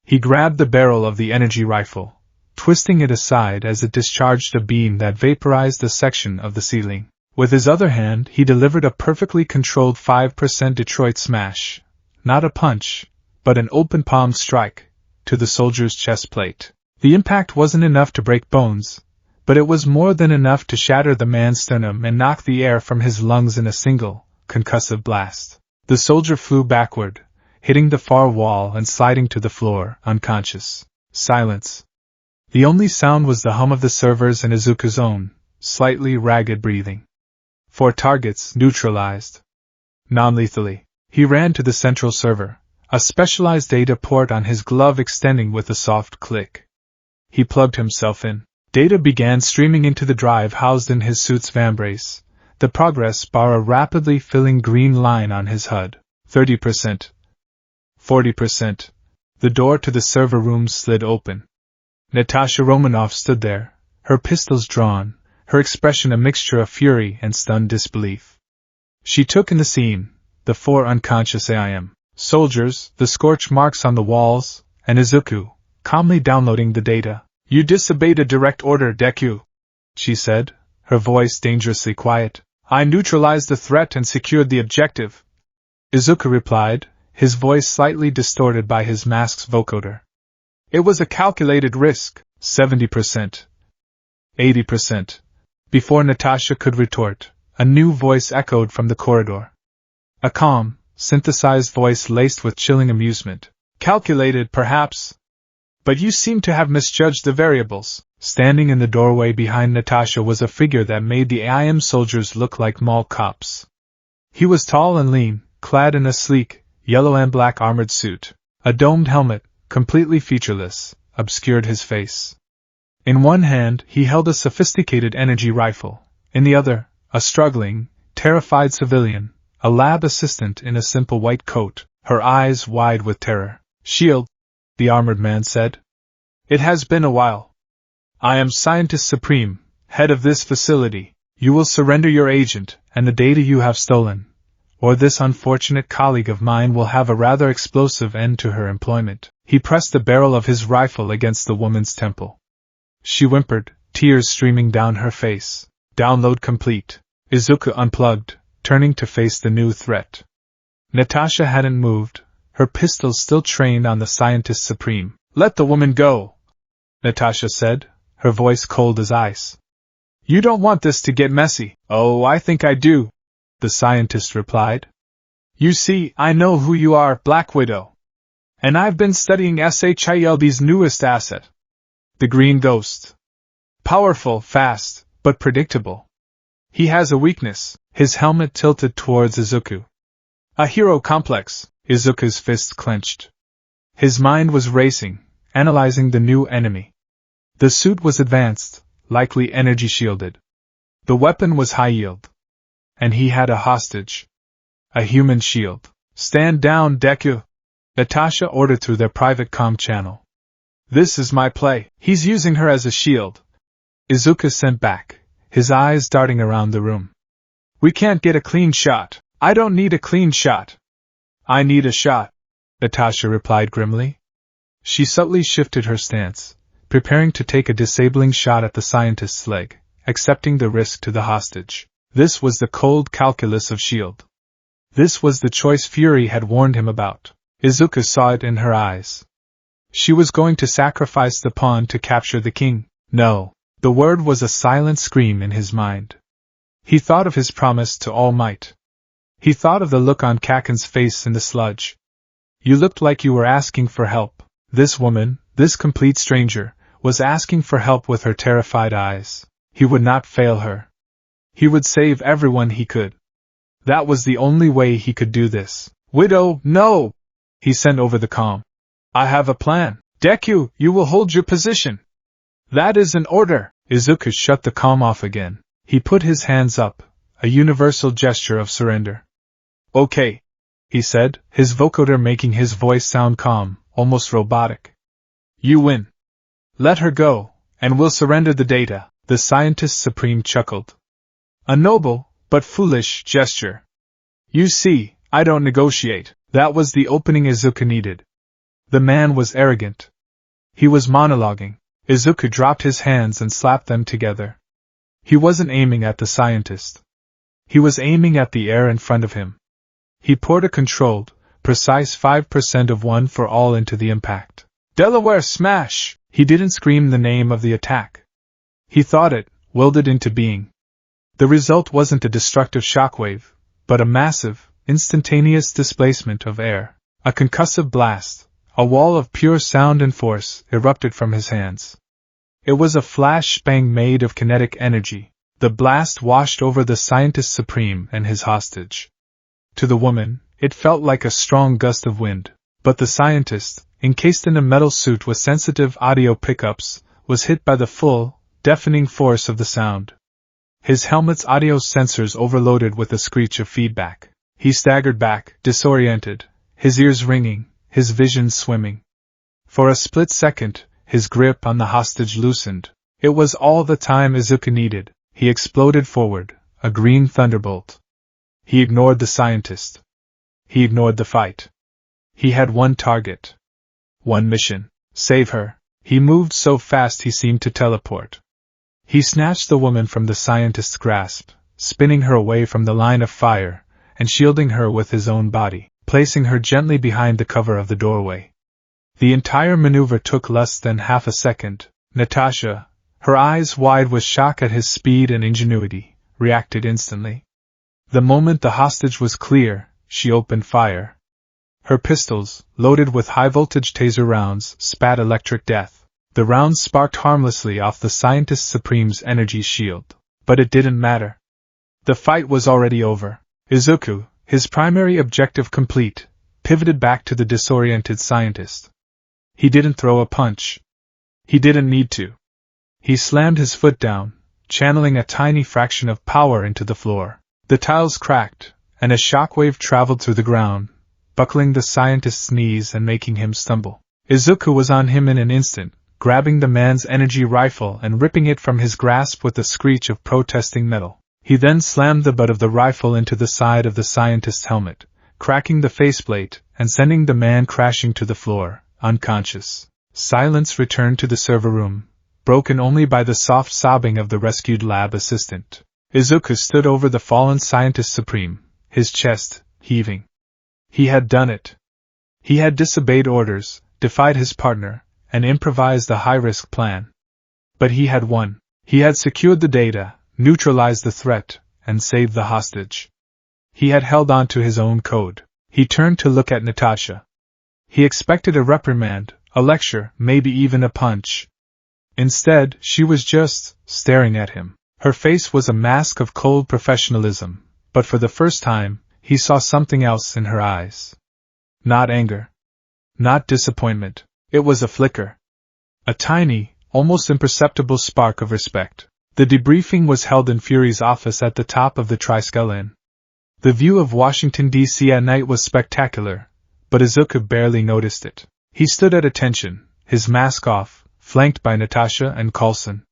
He grabbed the barrel of the energy rifle, twisting it aside as it discharged a beam that vaporized a section of the ceiling. With his other hand, he delivered a perfectly controlled 5% Detroit smash, not a punch, but an open-palm strike, to the soldier's chest plate. The impact wasn't enough to break bones, but it was more than enough to shatter the man's sternum and knock the air from his lungs in a single, concussive blast. The soldier flew backward, hitting the far wall and sliding to the floor, unconscious. Silence. The only sound was the hum of the servers and Izuku's own, slightly ragged breathing. 4 targets neutralized. Non-lethally. He ran to the central server, a specialized data port on his glove extending with a soft click. He plugged himself in. Data began streaming into the drive housed in his suit's vambrace, the progress bar a rapidly filling green line on his HUD. 30%. 40%. The door to the server room slid open. Natasha Romanoff stood there, her pistols drawn, her expression a mixture of fury and stunned disbelief. She took in the scene, the 4 unconscious AIM soldiers, the scorch marks on the walls, and Izuku, calmly downloading the data. "You disobeyed a direct order, Deku," she said, her voice dangerously quiet. "I neutralized the threat and secured the objective," Izuku replied, his voice slightly distorted by his mask's vocoder. "It was a calculated risk, 70%. 80%. Before Natasha could retort, a new voice echoed from the corridor. A calm, synthesized voice laced with chilling amusement. "Calculated, perhaps. But you seem to have misjudged the variables." Standing in the doorway behind Natasha was a figure that made the AIM soldiers look like mall cops. He was tall and lean, clad in a sleek, yellow and black armored suit. A domed helmet, completely featureless, obscured his face. In one hand, he held a sophisticated energy rifle. In the other, a struggling, terrified civilian, a lab assistant in a simple white coat, her eyes wide with terror. "Shield," the armored man said. "It has been a while. I am Scientist Supreme, head of this facility. You will surrender your agent and the data you have stolen, or this unfortunate colleague of mine will have a rather explosive end to her employment." He pressed the barrel of his rifle against the woman's temple. She whimpered, tears streaming down her face. Download complete. Izuku unplugged, turning to face the new threat. Natasha hadn't moved, her pistol still trained on the Scientist Supreme. "Let the woman go," Natasha said, her voice cold as ice. "You don't want this to get messy." "Oh, I think I do," the scientist replied. "You see, I know who you are, Black Widow. And I've been studying SHIELD's newest asset. The Green Ghost. Powerful, fast, but predictable. He has a weakness." His helmet tilted towards Izuku. "A hero complex." Izuku's fists clenched. His mind was racing, analyzing the new enemy. The suit was advanced, likely energy shielded. The weapon was high yield. And he had a hostage. A human shield. "Stand down, Deku," Natasha ordered through their private comm channel. "This is my play. He's using her as a shield," Izuku sent back, his eyes darting around the room. "We can't get a clean shot." "I don't need a clean shot. I need a shot," Natasha replied grimly. She subtly shifted her stance, preparing to take a disabling shot at the scientist's leg, accepting the risk to the hostage. This was the cold calculus of S.H.I.E.L.D. This was the choice Fury had warned him about. Izuku saw it in her eyes. She was going to sacrifice the pawn to capture the king. No. The word was a silent scream in his mind. He thought of his promise to All Might. He thought of the look on Kaken's face in the sludge. "You looked like you were asking for help." This woman, this complete stranger, was asking for help with her terrified eyes. He would not fail her. He would save everyone he could. That was the only way he could do this. "Widow, no!" he sent over the comm. "I have a plan. Deku, you will hold your position." "That is an order." Izuku shut the comm off again. He put his hands up, a universal gesture of surrender. "Okay," he said, his vocoder making his voice sound calm, almost robotic. You win. Let her go, and we'll surrender the data, the Scientist Supreme chuckled. A noble, but foolish, gesture. You see, I don't negotiate. That was the opening Izuku needed. The man was arrogant. He was monologuing. Izuku dropped his hands and slapped them together. He wasn't aiming at the scientist. He was aiming at the air in front of him. He poured a controlled, precise 5% of one for all into the impact. Delaware smash! He didn't scream the name of the attack. He thought it, willed it into being. The result wasn't a destructive shockwave, but a massive, instantaneous displacement of air. A concussive blast, a wall of pure sound and force, erupted from his hands. It was a flash-bang made of kinetic energy. The blast washed over the Scientist Supreme and his hostage. To the woman, it felt like a strong gust of wind, but the scientist, encased in a metal suit with sensitive audio pickups, was hit by the full, deafening force of the sound. His helmet's audio sensors overloaded with a screech of feedback. He staggered back, disoriented, his ears ringing, his vision swimming. For a split second, his grip on the hostage loosened. It was all the time Izuku needed. He exploded forward, a green thunderbolt. He ignored the scientist. He ignored the fight. He had one target. One mission. Save her. He moved so fast he seemed to teleport. He snatched the woman from the scientist's grasp, spinning her away from the line of fire, and shielding her with his own body, placing her gently behind the cover of the doorway. The entire maneuver took less than half a second. Natasha, her eyes wide with shock at his speed and ingenuity, reacted instantly. The moment the hostage was clear, she opened fire. Her pistols, loaded with high-voltage taser rounds, spat electric death. The rounds sparked harmlessly off the Scientist Supreme's energy shield. But it didn't matter. The fight was already over. Izuku, his primary objective complete, pivoted back to the disoriented scientist. He didn't throw a punch. He didn't need to. He slammed his foot down, channeling a tiny fraction of power into the floor. The tiles cracked, and a shockwave traveled through the ground, buckling the scientist's knees and making him stumble. Izuku was on him in an instant, grabbing the man's energy rifle and ripping it from his grasp with a screech of protesting metal. He then slammed the butt of the rifle into the side of the scientist's helmet, cracking the faceplate and sending the man crashing to the floor, unconscious. Silence returned to the server room, broken only by the soft sobbing of the rescued lab assistant. Izuku stood over the fallen Scientist Supreme, his chest heaving. He had done it. He had disobeyed orders, defied his partner, and improvised a high-risk plan. But he had won. He had secured the data, neutralized the threat, and saved the hostage. He had held on to his own code. He turned to look at Natasha. He expected a reprimand, a lecture, maybe even a punch. Instead, she was just staring at him. Her face was a mask of cold professionalism, but for the first time, he saw something else in her eyes. Not anger. Not disappointment. It was a flicker. A tiny, almost imperceptible spark of respect. The debriefing was held in Fury's office at the top of the Triskele Inn. The view of Washington, D.C. at night was spectacular, but Izuku barely noticed it. He stood at attention, his mask off, flanked by Natasha and Coulson.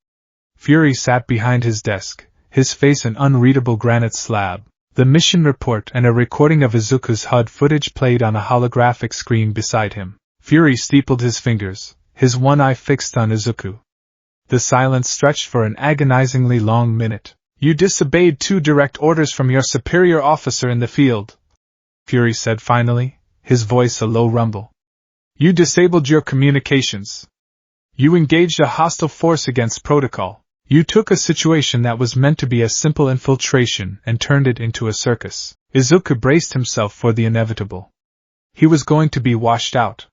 Fury sat behind his desk, his face an unreadable granite slab. The mission report and a recording of Izuku's HUD footage played on a holographic screen beside him. Fury steepled his fingers, his one eye fixed on Izuku. The silence stretched for an agonizingly long minute. You disobeyed 2 direct orders from your superior officer in the field, Fury said finally, his voice a low rumble. You disabled your communications. You engaged a hostile force against protocol. You took a situation that was meant to be a simple infiltration and turned it into a circus. Izuku braced himself for the inevitable. He was going to be washed out.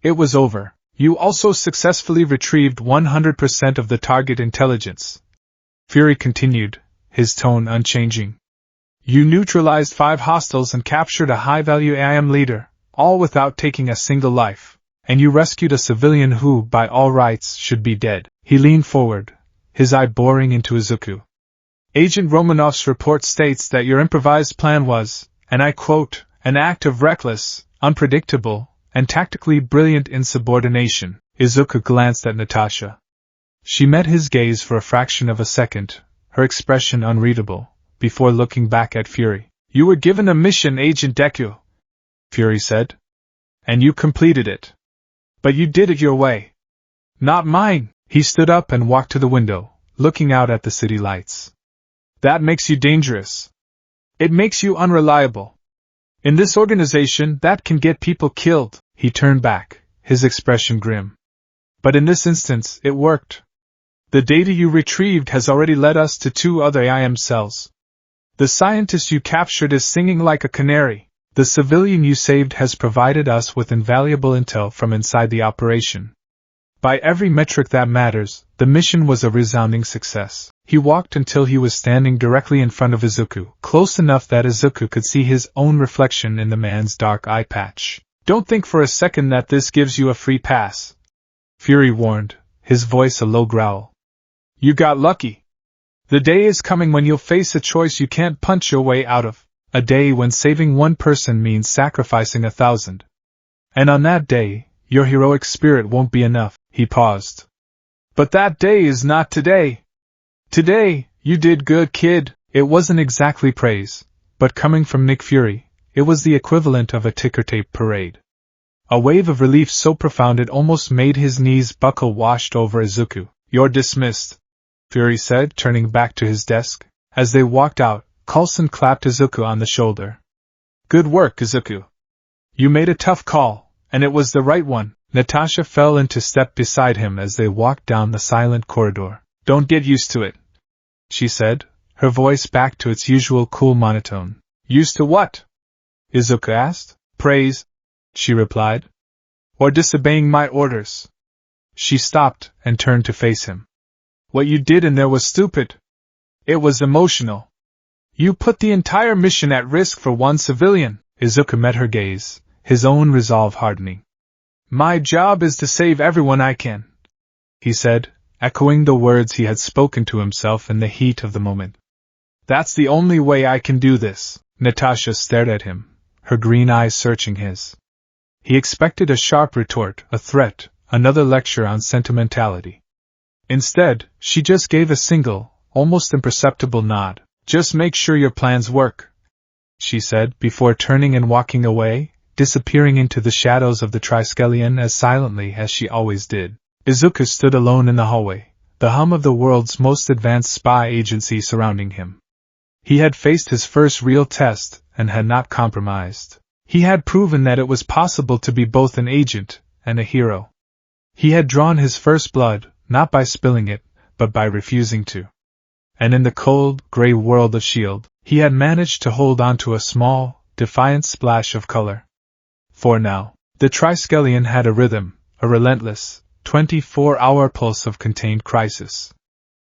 It was over. You also successfully retrieved 100% of the target intelligence. Fury continued, his tone unchanging. You neutralized 5 hostiles and captured a high-value AIM leader, all without taking a single life. And you rescued a civilian who, by all rights, should be dead. He leaned forward, his eye boring into Izuku. Agent Romanov's report states that your improvised plan was, and I quote, an act of reckless, unpredictable, and tactically brilliant insubordination. Izuku glanced at Natasha. She met his gaze for a fraction of a second, her expression unreadable, before looking back at Fury. You were given a mission, Agent Deku, Fury said. And you completed it. But you did it your way. Not mine. He stood up and walked to the window, looking out at the city lights. That makes you dangerous. It makes you unreliable. In this organization, that can get people killed. He turned back, his expression grim. But in this instance, it worked. The data you retrieved has already led us to 2 other IM cells. The scientist you captured is singing like a canary. The civilian you saved has provided us with invaluable intel from inside the operation. By every metric that matters, the mission was a resounding success. He walked until he was standing directly in front of Izuku, close enough that Izuku could see his own reflection in the man's dark eye patch. Don't think for a second that this gives you a free pass, Fury warned, his voice a low growl. You got lucky. The day is coming when you'll face a choice you can't punch your way out of. A day when saving 1 person means sacrificing 1,000. And on that day, your heroic spirit won't be enough. He paused. But that day is not today. Today, you did good, kid. It wasn't exactly praise, but coming from Nick Fury, it was the equivalent of a ticker tape parade. A wave of relief so profound it almost made his knees buckle washed over Izuku. You're dismissed, Fury said, turning back to his desk. As they walked out, Coulson clapped Izuku on the shoulder. Good work, Izuku. You made a tough call, and it was the right one. Natasha fell into step beside him as they walked down the silent corridor. Don't get used to it, she said, her voice back to its usual cool monotone. Used to what? Izuku asked. Praise, she replied. Or disobeying my orders. She stopped and turned to face him. What you did in there was stupid. It was emotional. You put the entire mission at risk for 1 civilian. Izuku met her gaze, his own resolve hardening. My job is to save everyone I can, he said, echoing the words he had spoken to himself in the heat of the moment. That's the only way I can do this. Natasha stared at him, her green eyes searching his. He expected a sharp retort, a threat, another lecture on sentimentality. Instead, she just gave a single, almost imperceptible nod. Just make sure your plans work, she said, before turning and walking away, disappearing into the shadows of the Triskelion as silently as she always did. Izuku stood alone in the hallway, the hum of the world's most advanced spy agency surrounding him. He had faced his first real test, and had not compromised. He had proven that it was possible to be both an agent and a hero. He had drawn his first blood, not by spilling it, but by refusing to. And in the cold, gray world of S.H.I.E.L.D., he had managed to hold on to a small, defiant splash of color. For now, the Triskelion had a rhythm, a relentless, 24-hour pulse of contained crisis.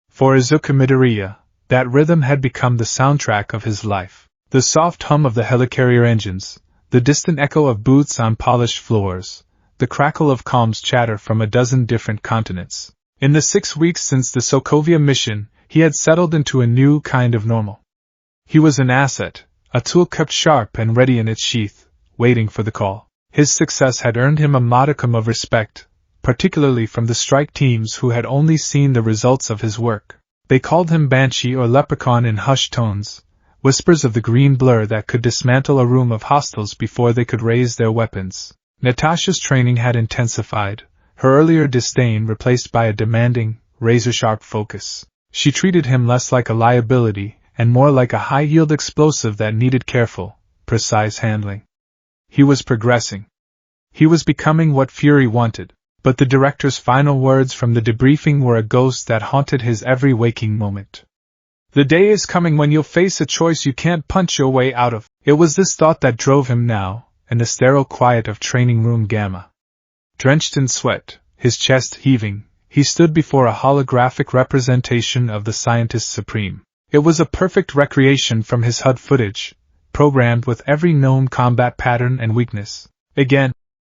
For Izuku Midoriya, that rhythm had become the soundtrack of his life. The soft hum of the helicarrier engines, the distant echo of boots on polished floors, the crackle of calm's chatter from a dozen different continents. In the 6 weeks since the Sokovia mission, he had settled into a new kind of normal. He was an asset, a tool kept sharp and ready in its sheath, waiting for the call. His success had earned him a modicum of respect, particularly from the strike teams who had only seen the results of his work. They called him Banshee or Leprechaun in hushed tones, whispers of the green blur that could dismantle a room of hostiles before they could raise their weapons. Natasha's training had intensified, her earlier disdain replaced by a demanding, razor-sharp focus. She treated him less like a liability and more like a high-yield explosive that needed careful, precise handling. He was progressing. He was becoming what Fury wanted, but the director's final words from the debriefing were a ghost that haunted his every waking moment. The day is coming when you'll face a choice you can't punch your way out of. It was this thought that drove him now, in the sterile quiet of Training Room Gamma. Drenched in sweat, his chest heaving, he stood before a holographic representation of the Scientist Supreme. It was a perfect recreation from his HUD footage, programmed with every known combat pattern and weakness. Again,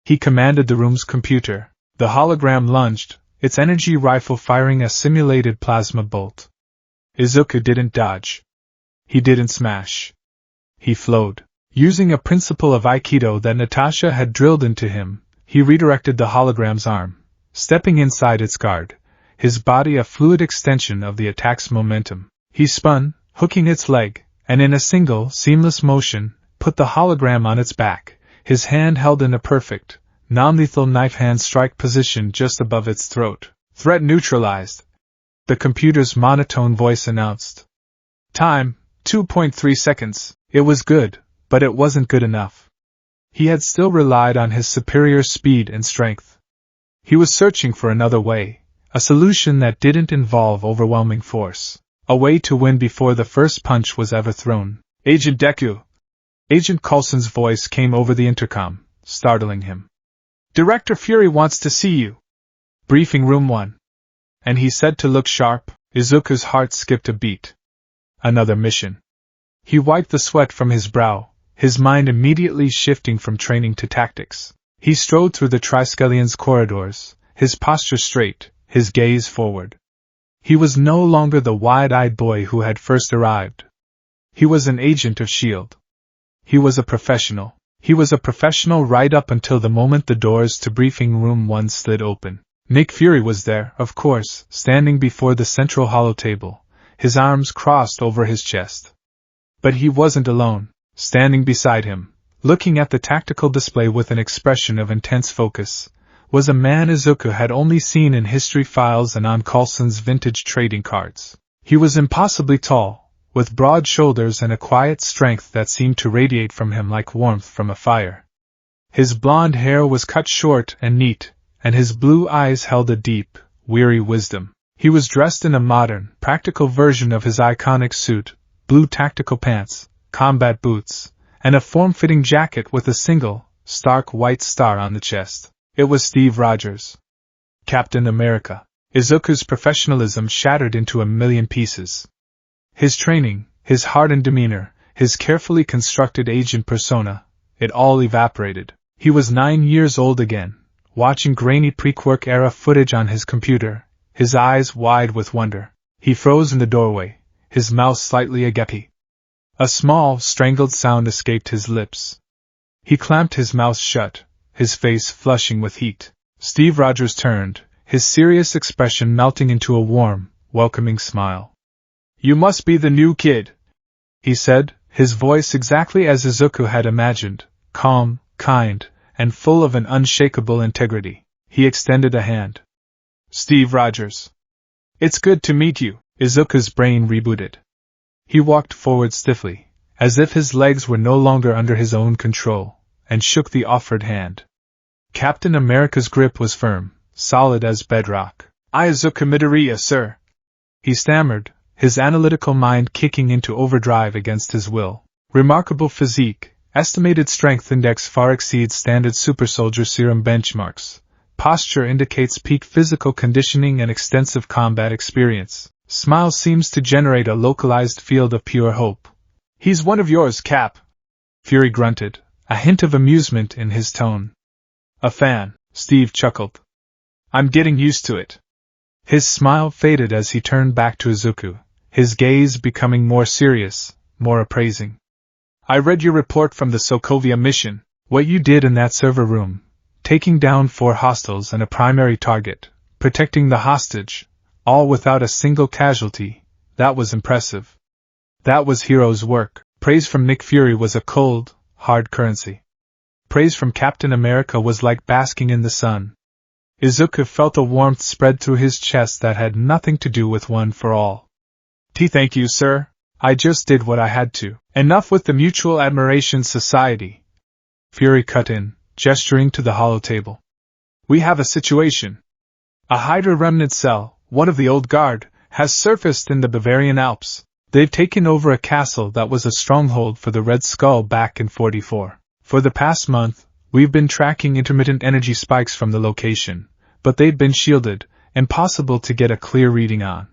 he commanded the room's computer. The hologram lunged, its energy rifle firing a simulated plasma bolt. Izuku didn't dodge. He didn't smash. He flowed. Using a principle of Aikido that Natasha had drilled into him, he redirected the hologram's arm, stepping inside its guard, his body a fluid extension of the attack's momentum. He spun, hooking its leg, and in a single, seamless motion, put the hologram on its back, his hand held in a perfect, non-lethal knife-hand strike position just above its throat. Threat neutralized, the computer's monotone voice announced. Time, 2.3 seconds. It was good, but it wasn't good enough. He had still relied on his superior speed and strength. He was searching for another way, a solution that didn't involve overwhelming force, a way to win before the first punch was ever thrown. Agent Deku! Agent Coulson's voice came over the intercom, startling him. Director Fury wants to see you. Briefing room 1. And he said to look sharp. Izuku's heart skipped a beat. Another mission. He wiped the sweat from his brow, his mind immediately shifting from training to tactics. He strode through the Triskellion's corridors, his posture straight, his gaze forward. He was no longer the wide-eyed boy who had first arrived. He was an agent of S.H.I.E.L.D. He was a professional. He was a professional right up until the moment the doors to briefing room 1 slid open. Nick Fury was there, of course, standing before the central holotable, his arms crossed over his chest. But he wasn't alone. Standing beside him, looking at the tactical display with an expression of intense focus, was a man Izuku had only seen in history files and on Coulson's vintage trading cards. He was impossibly tall, with broad shoulders and a quiet strength that seemed to radiate from him like warmth from a fire. His blonde hair was cut short and neat, and his blue eyes held a deep, weary wisdom. He was dressed in a modern, practical version of his iconic suit, blue tactical pants, combat boots, and a form-fitting jacket with a single, stark white star on the chest. It was Steve Rogers. Captain America. Izuku's professionalism shattered into a million pieces. His training, his hardened demeanor, his carefully constructed agent persona, it all evaporated. He was 9 years old again, watching grainy pre-Quirk-era footage on his computer, his eyes wide with wonder. He froze in the doorway, his mouth slightly agape. A small, strangled sound escaped his lips. He clamped his mouth shut, his face flushing with heat. Steve Rogers turned, his serious expression melting into a warm, welcoming smile. "You must be the new kid," he said, his voice exactly as Izuku had imagined, calm, kind, and full of an unshakable integrity. He extended a hand. "Steve Rogers. It's good to meet you." Izuku's brain rebooted. He walked forward stiffly, as if his legs were no longer under his own control, and shook the offered hand. Captain America's grip was firm, solid as bedrock. "I Izuku Midoriya, sir," he stammered, his analytical mind kicking into overdrive against his will. Remarkable physique, estimated strength index far exceeds standard supersoldier serum benchmarks. Posture indicates peak physical conditioning and extensive combat experience. Smile seems to generate a localized field of pure hope. "He's one of yours, Cap," Fury grunted, a hint of amusement in his tone. "A fan," Steve chuckled. "I'm getting used to it." His smile faded as he turned back to Izuku, his gaze becoming more serious, more appraising. "I read your report from the Sokovia mission. What you did in that server room, taking down 4 hostiles and a primary target, protecting the hostage, all without a single casualty, that was impressive. That was hero's work." Praise from Nick Fury was a cold, hard currency. Praise from Captain America was like basking in the sun. Izuku felt a warmth spread through his chest that had nothing to do with one for all. "Thank you, sir. I just did what I had to." "Enough with the Mutual Admiration Society," Fury cut in, gesturing to the holotable. "We have a situation. A Hydra remnant cell, one of the old guard, has surfaced in the Bavarian Alps. They've taken over a castle that was a stronghold for the Red Skull back in 44. For the past month, we've been tracking intermittent energy spikes from the location, but they've been shielded, impossible to get a clear reading on.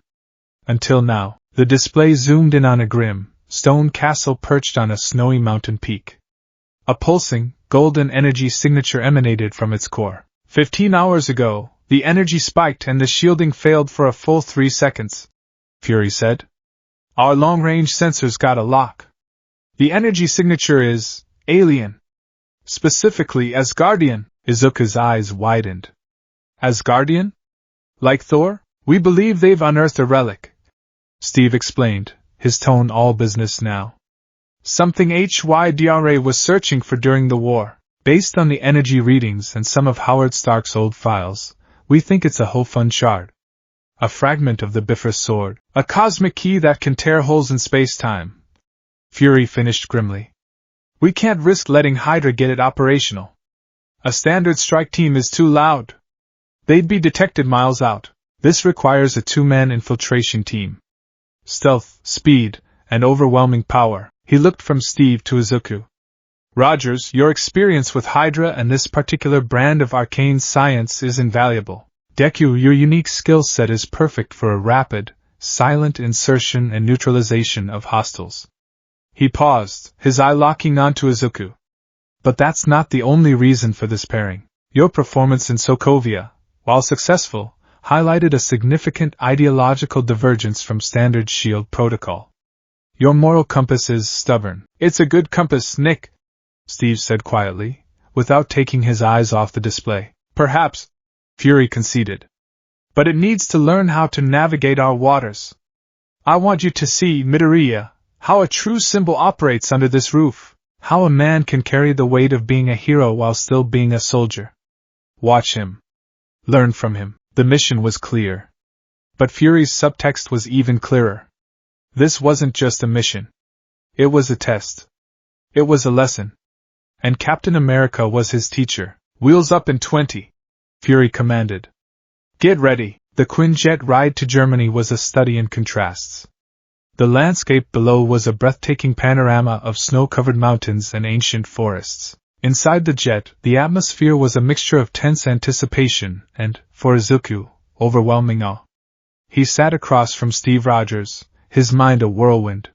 Until now." The display zoomed in on a grim, stone castle perched on a snowy mountain peak. A pulsing, golden energy signature emanated from its core. 15 hours ago, the energy spiked and the shielding failed for a full 3 seconds, Fury said. "Our long-range sensors got a lock. The energy signature is alien. Specifically Asgardian." Izuku's eyes widened. Asgardian? Like Thor? We believe they've unearthed a relic, Steve explained, his tone all business now. Something HYDRA was searching for during the war. Based on the energy readings and some of Howard Stark's old files, we think it's a Hofun shard. A fragment of the Bifrost sword. A cosmic key that can tear holes in space-time. Fury finished grimly. We can't risk letting Hydra get it operational. A standard strike team is too loud. They'd be detected miles out. This requires a two-man infiltration team. Stealth, speed, and overwhelming power. He looked from Steve to Izuku. Rogers, your experience with Hydra and this particular brand of arcane science is invaluable. Deku, your unique skill set is perfect for a rapid, silent insertion and neutralization of hostiles. He paused, his eye locking onto Izuku. But that's not the only reason for this pairing. Your performance in Sokovia, while successful, highlighted a significant ideological divergence from standard SHIELD protocol. Your moral compass is stubborn. It's a good compass, Nick, Steve said quietly, without taking his eyes off the display. Perhaps, Fury conceded. But it needs to learn how to navigate our waters. I want you to see, Midoriya, how a true symbol operates under this roof, how a man can carry the weight of being a hero while still being a soldier. Watch him. Learn from him. The mission was clear. But Fury's subtext was even clearer. This wasn't just a mission. It was a test. It was a lesson. And Captain America was his teacher. Wheels up in 20, Fury commanded. Get ready. The Quinjet ride to Germany was a study in contrasts. The landscape below was a breathtaking panorama of snow-covered mountains and ancient forests. Inside the jet, the atmosphere was a mixture of tense anticipation and, for Izuku, overwhelming awe. He sat across from Steve Rogers, his mind a whirlwind.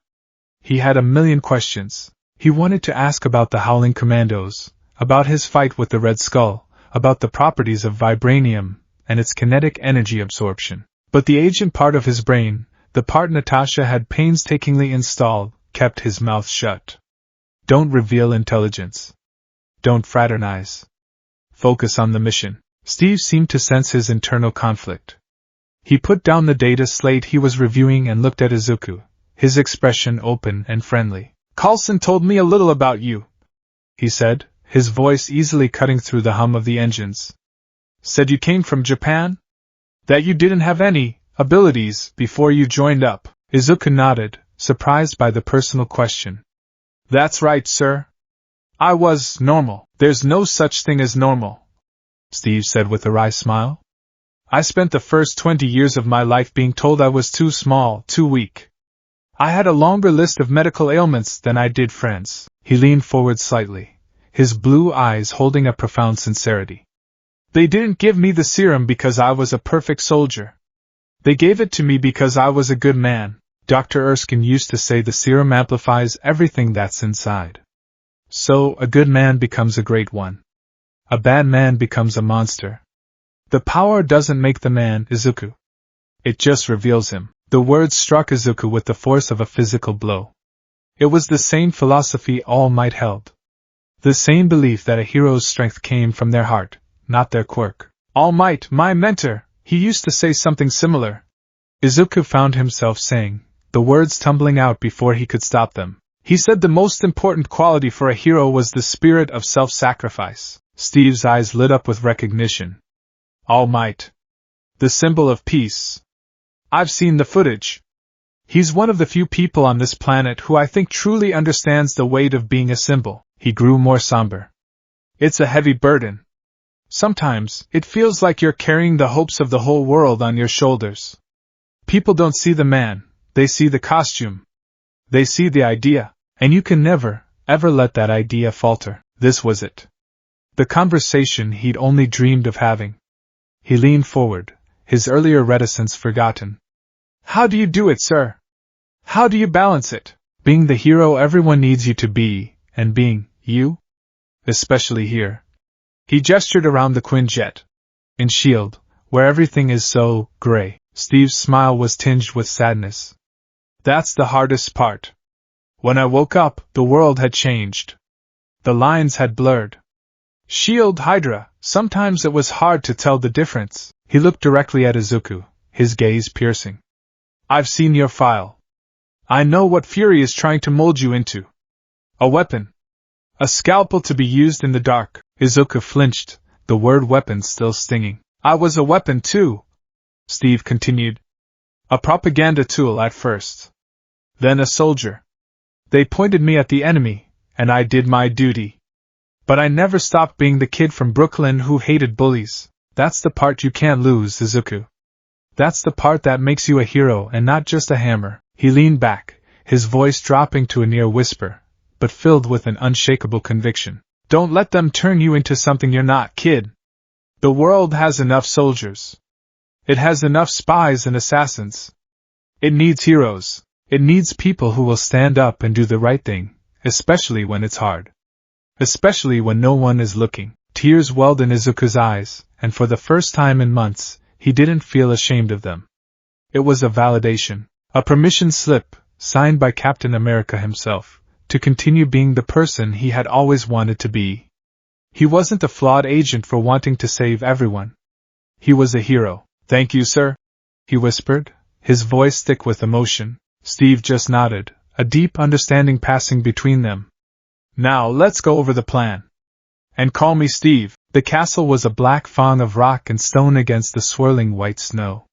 He had a million questions. He wanted to ask about the Howling Commandos, about his fight with the Red Skull, about the properties of vibranium and its kinetic energy absorption. But the agent part of his brain, the part Natasha had painstakingly installed, kept his mouth shut. Don't reveal intelligence. Don't fraternize. Focus on the mission. Steve seemed to sense his internal conflict. He put down the data slate he was reviewing and looked at Izuku, his expression open and friendly. Coulson told me a little about you, he said, his voice easily cutting through the hum of the engines. Said you came from Japan? That you didn't have any abilities before you joined up. Izuku nodded, surprised by the personal question. That's right, sir. I was normal. There's no such thing as normal, Steve said with a wry smile. I spent the first 20 years of my life being told I was too small, too weak. I had a longer list of medical ailments than I did friends. He leaned forward slightly, his blue eyes holding a profound sincerity. They didn't give me the serum because I was a perfect soldier. They gave it to me because I was a good man. Dr. Erskine used to say the serum amplifies everything that's inside. So, a good man becomes a great one. A bad man becomes a monster. The power doesn't make the man, Izuku. It just reveals him. The words struck Izuku with the force of a physical blow. It was the same philosophy All Might held. The same belief that a hero's strength came from their heart, not their quirk. All Might, my mentor, he used to say something similar. Izuku found himself saying, the words tumbling out before he could stop them. He said the most important quality for a hero was the spirit of self-sacrifice. Steve's eyes lit up with recognition. All Might. The symbol of peace. I've seen the footage. He's one of the few people on this planet who I think truly understands the weight of being a symbol. He grew more somber. It's a heavy burden. Sometimes, it feels like you're carrying the hopes of the whole world on your shoulders. People don't see the man, they see the costume. They see the idea, and you can never, ever let that idea falter. This was it. The conversation he'd only dreamed of having. He leaned forward, his earlier reticence forgotten. How do you do it, sir? How do you balance it? Being the hero everyone needs you to be, and being you? Especially here. He gestured around the Quinjet. In S.H.I.E.L.D., where everything is so gray. Steve's smile was tinged with sadness. That's the hardest part. When I woke up, the world had changed. The lines had blurred. Shield, Hydra, sometimes it was hard to tell the difference. He looked directly at Izuku, his gaze piercing. I've seen your file. I know what Fury is trying to mold you into. A weapon. A scalpel to be used in the dark. Izuku flinched, the word weapon still stinging. I was a weapon too, Steve continued. A propaganda tool at first. Then a soldier. They pointed me at the enemy, and I did my duty. But I never stopped being the kid from Brooklyn who hated bullies. That's the part you can't lose, Izuku. That's the part that makes you a hero and not just a hammer. He leaned back, his voice dropping to a near whisper, but filled with an unshakable conviction. Don't let them turn you into something you're not, kid. The world has enough soldiers. It has enough spies and assassins. It needs heroes. It needs people who will stand up and do the right thing, especially when it's hard. Especially when no one is looking. Tears welled in Izuku's eyes, and for the first time in months, he didn't feel ashamed of them. It was a validation, a permission slip, signed by Captain America himself, to continue being the person he had always wanted to be. He wasn't a flawed agent for wanting to save everyone. He was a hero. Thank you, sir, he whispered, his voice thick with emotion. Steve just nodded, a deep understanding passing between them. Now let's go over the plan. And call me Steve. The castle was a black fawn of rock and stone against the swirling white snow.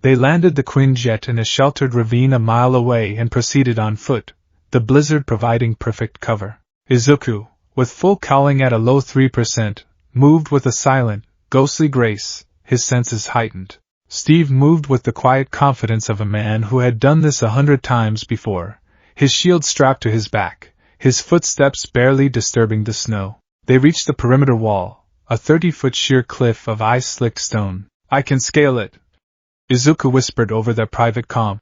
They landed the Quinjet in a sheltered ravine a mile away and proceeded on foot, the blizzard providing perfect cover. Izuku, with full cowling at a low 3%, moved with a silent, ghostly grace, his senses heightened. Steve moved with the quiet confidence of a man who had done this 100 times before, his shield strapped to his back, his footsteps barely disturbing the snow. They reached the perimeter wall, a 30-foot sheer cliff of ice-slick stone. I can scale it, Izuku whispered over their private comm.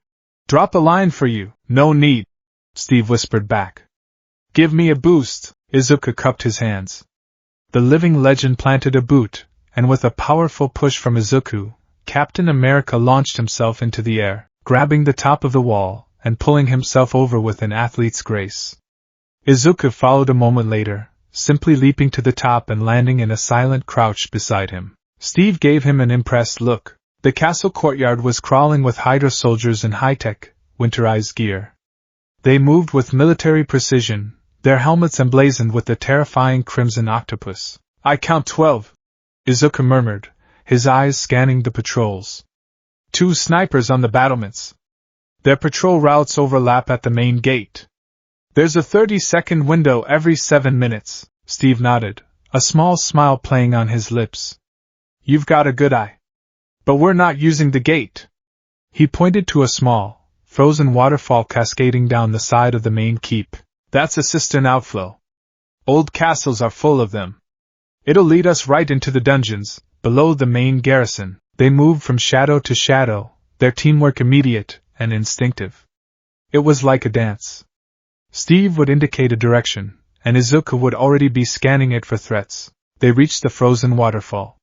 Drop a line for you. No need, Steve whispered back. Give me a boost. Izuku cupped his hands. The living legend planted a boot, and with a powerful push from Izuku, Captain America launched himself into the air, grabbing the top of the wall and pulling himself over with an athlete's grace. Izuku followed a moment later, simply leaping to the top and landing in a silent crouch beside him. Steve gave him an impressed look. The castle courtyard was crawling with Hydra soldiers in high-tech, winterized gear. They moved with military precision, their helmets emblazoned with the terrifying crimson octopus. I count 12, Izuku murmured, his eyes scanning the patrols. 2 snipers on the battlements. Their patrol routes overlap at the main gate. There's a 30-second window every 7 minutes, Steve nodded, a small smile playing on his lips. You've got a good eye. But we're not using the gate. He pointed to a small, frozen waterfall cascading down the side of the main keep. That's a cistern outflow. Old castles are full of them. It'll lead us right into the dungeons, below the main garrison. They moved from shadow to shadow, their teamwork immediate and instinctive. It was like a dance. Steve would indicate a direction, and Izuku would already be scanning it for threats. They reached the frozen waterfall.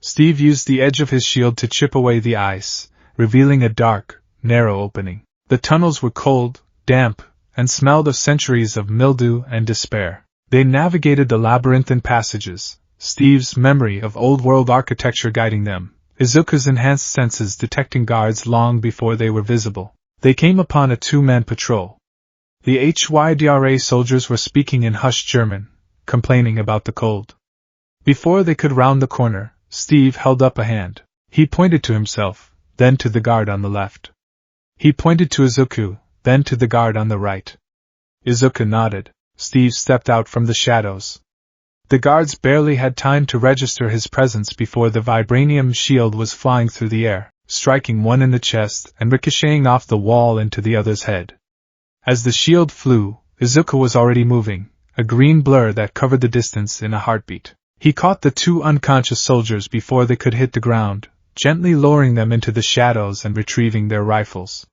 Steve used the edge of his shield to chip away the ice, revealing a dark, narrow opening. The tunnels were cold, damp, and smelled of centuries of mildew and despair. They navigated the labyrinthine passages, Steve's memory of old-world architecture guiding them, Izuku's enhanced senses detecting guards long before they were visible. They came upon a 2-man patrol. The HYDRA soldiers were speaking in hushed German, complaining about the cold. Before they could round the corner, Steve held up a hand. He pointed to himself, then to the guard on the left. He pointed to Izuku, then to the guard on the right. Izuku nodded. Steve stepped out from the shadows. The guards barely had time to register his presence before the vibranium shield was flying through the air, striking one in the chest and ricocheting off the wall into the other's head. As the shield flew, Izuku was already moving, a green blur that covered the distance in a heartbeat. He caught the 2 unconscious soldiers before they could hit the ground, gently lowering them into the shadows and retrieving their rifles.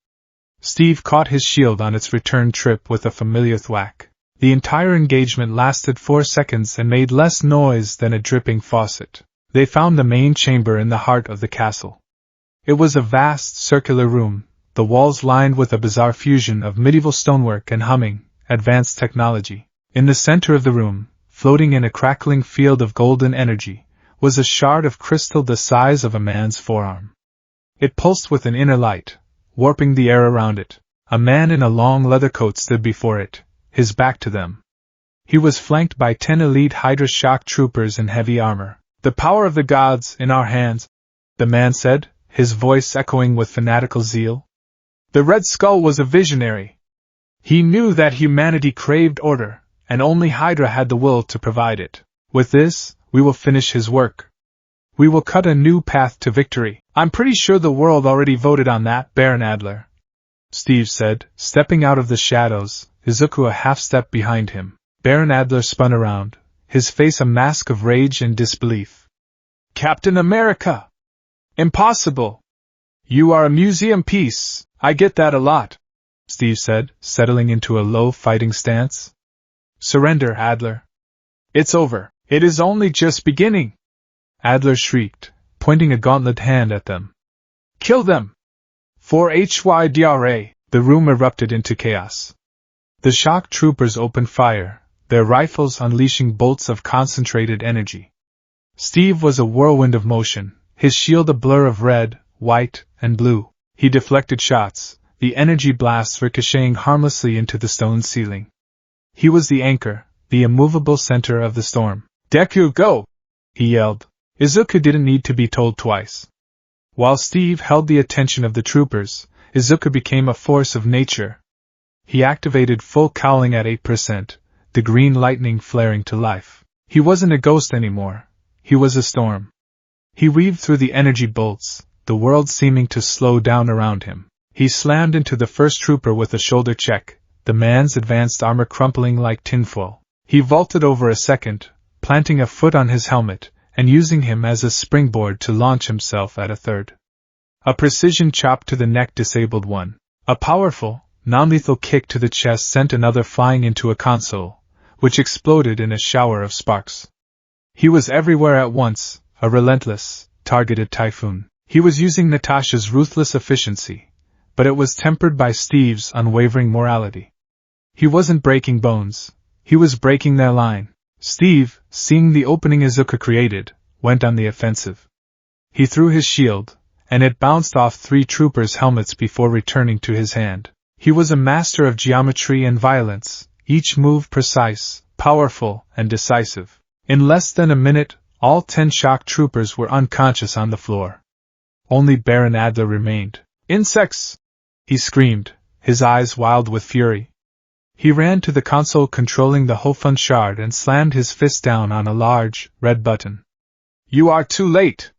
Steve caught his shield on its return trip with a familiar thwack. The entire engagement lasted 4 seconds and made less noise than a dripping faucet. They found the main chamber in the heart of the castle. It was a vast, circular room, the walls lined with a bizarre fusion of medieval stonework and humming, advanced technology. In the center of the room, floating in a crackling field of golden energy, was a shard of crystal the size of a man's forearm. It pulsed with an inner light, warping the air around it. A man in a long leather coat stood before it, his back to them. He was flanked by 10 elite Hydra shock troopers in heavy armor. "The power of the gods in our hands," the man said, his voice echoing with fanatical zeal. The Red Skull was a visionary. He knew that humanity craved order, and only Hydra had the will to provide it. "With this, we will finish his work. We will cut a new path to victory." "I'm pretty sure the world already voted on that, Baron Adler," Steve said, stepping out of the shadows, Izuku a half-step behind him. Baron Adler spun around, his face a mask of rage and disbelief. "Captain America! Impossible! You are a museum piece, I get that a lot," Steve said, settling into a low fighting stance. "Surrender, Adler. It's over. It is only just beginning," Adler shrieked, pointing a gauntlet hand at them. "Kill them! For Hydra!" The room erupted into chaos. The shock troopers opened fire, their rifles unleashing bolts of concentrated energy. Steve was a whirlwind of motion, his shield a blur of red, white, and blue. He deflected shots, the energy blasts ricocheting harmlessly into the stone ceiling. He was the anchor, the immovable center of the storm. "Deku, go!" he yelled. Izuku didn't need to be told twice. While Steve held the attention of the troopers, Izuku became a force of nature. He activated full cowling at 8%, the green lightning flaring to life. He wasn't a ghost anymore, he was a storm. He weaved through the energy bolts, the world seeming to slow down around him. He slammed into the first trooper with a shoulder check, the man's advanced armor crumpling like tinfoil. He vaulted over a second, planting a foot on his helmet, and using him as a springboard to launch himself at a third. A precision chop to the neck disabled one. A powerful, non-lethal kick to the chest sent another flying into a console, which exploded in a shower of sparks. He was everywhere at once, a relentless, targeted typhoon. He was using Natasha's ruthless efficiency, but it was tempered by Steve's unwavering morality. He wasn't breaking bones, he was breaking their line. Steve, seeing the opening Izuku created, went on the offensive. He threw his shield, and it bounced off 3 troopers' helmets before returning to his hand. He was a master of geometry and violence, each move precise, powerful, and decisive. In less than a minute, all 10 shock troopers were unconscious on the floor. Only Baron Adler remained. "Insects!" he screamed, his eyes wild with fury. He ran to the console controlling the Hofun shard and slammed his fist down on a large, red button. "You are too late!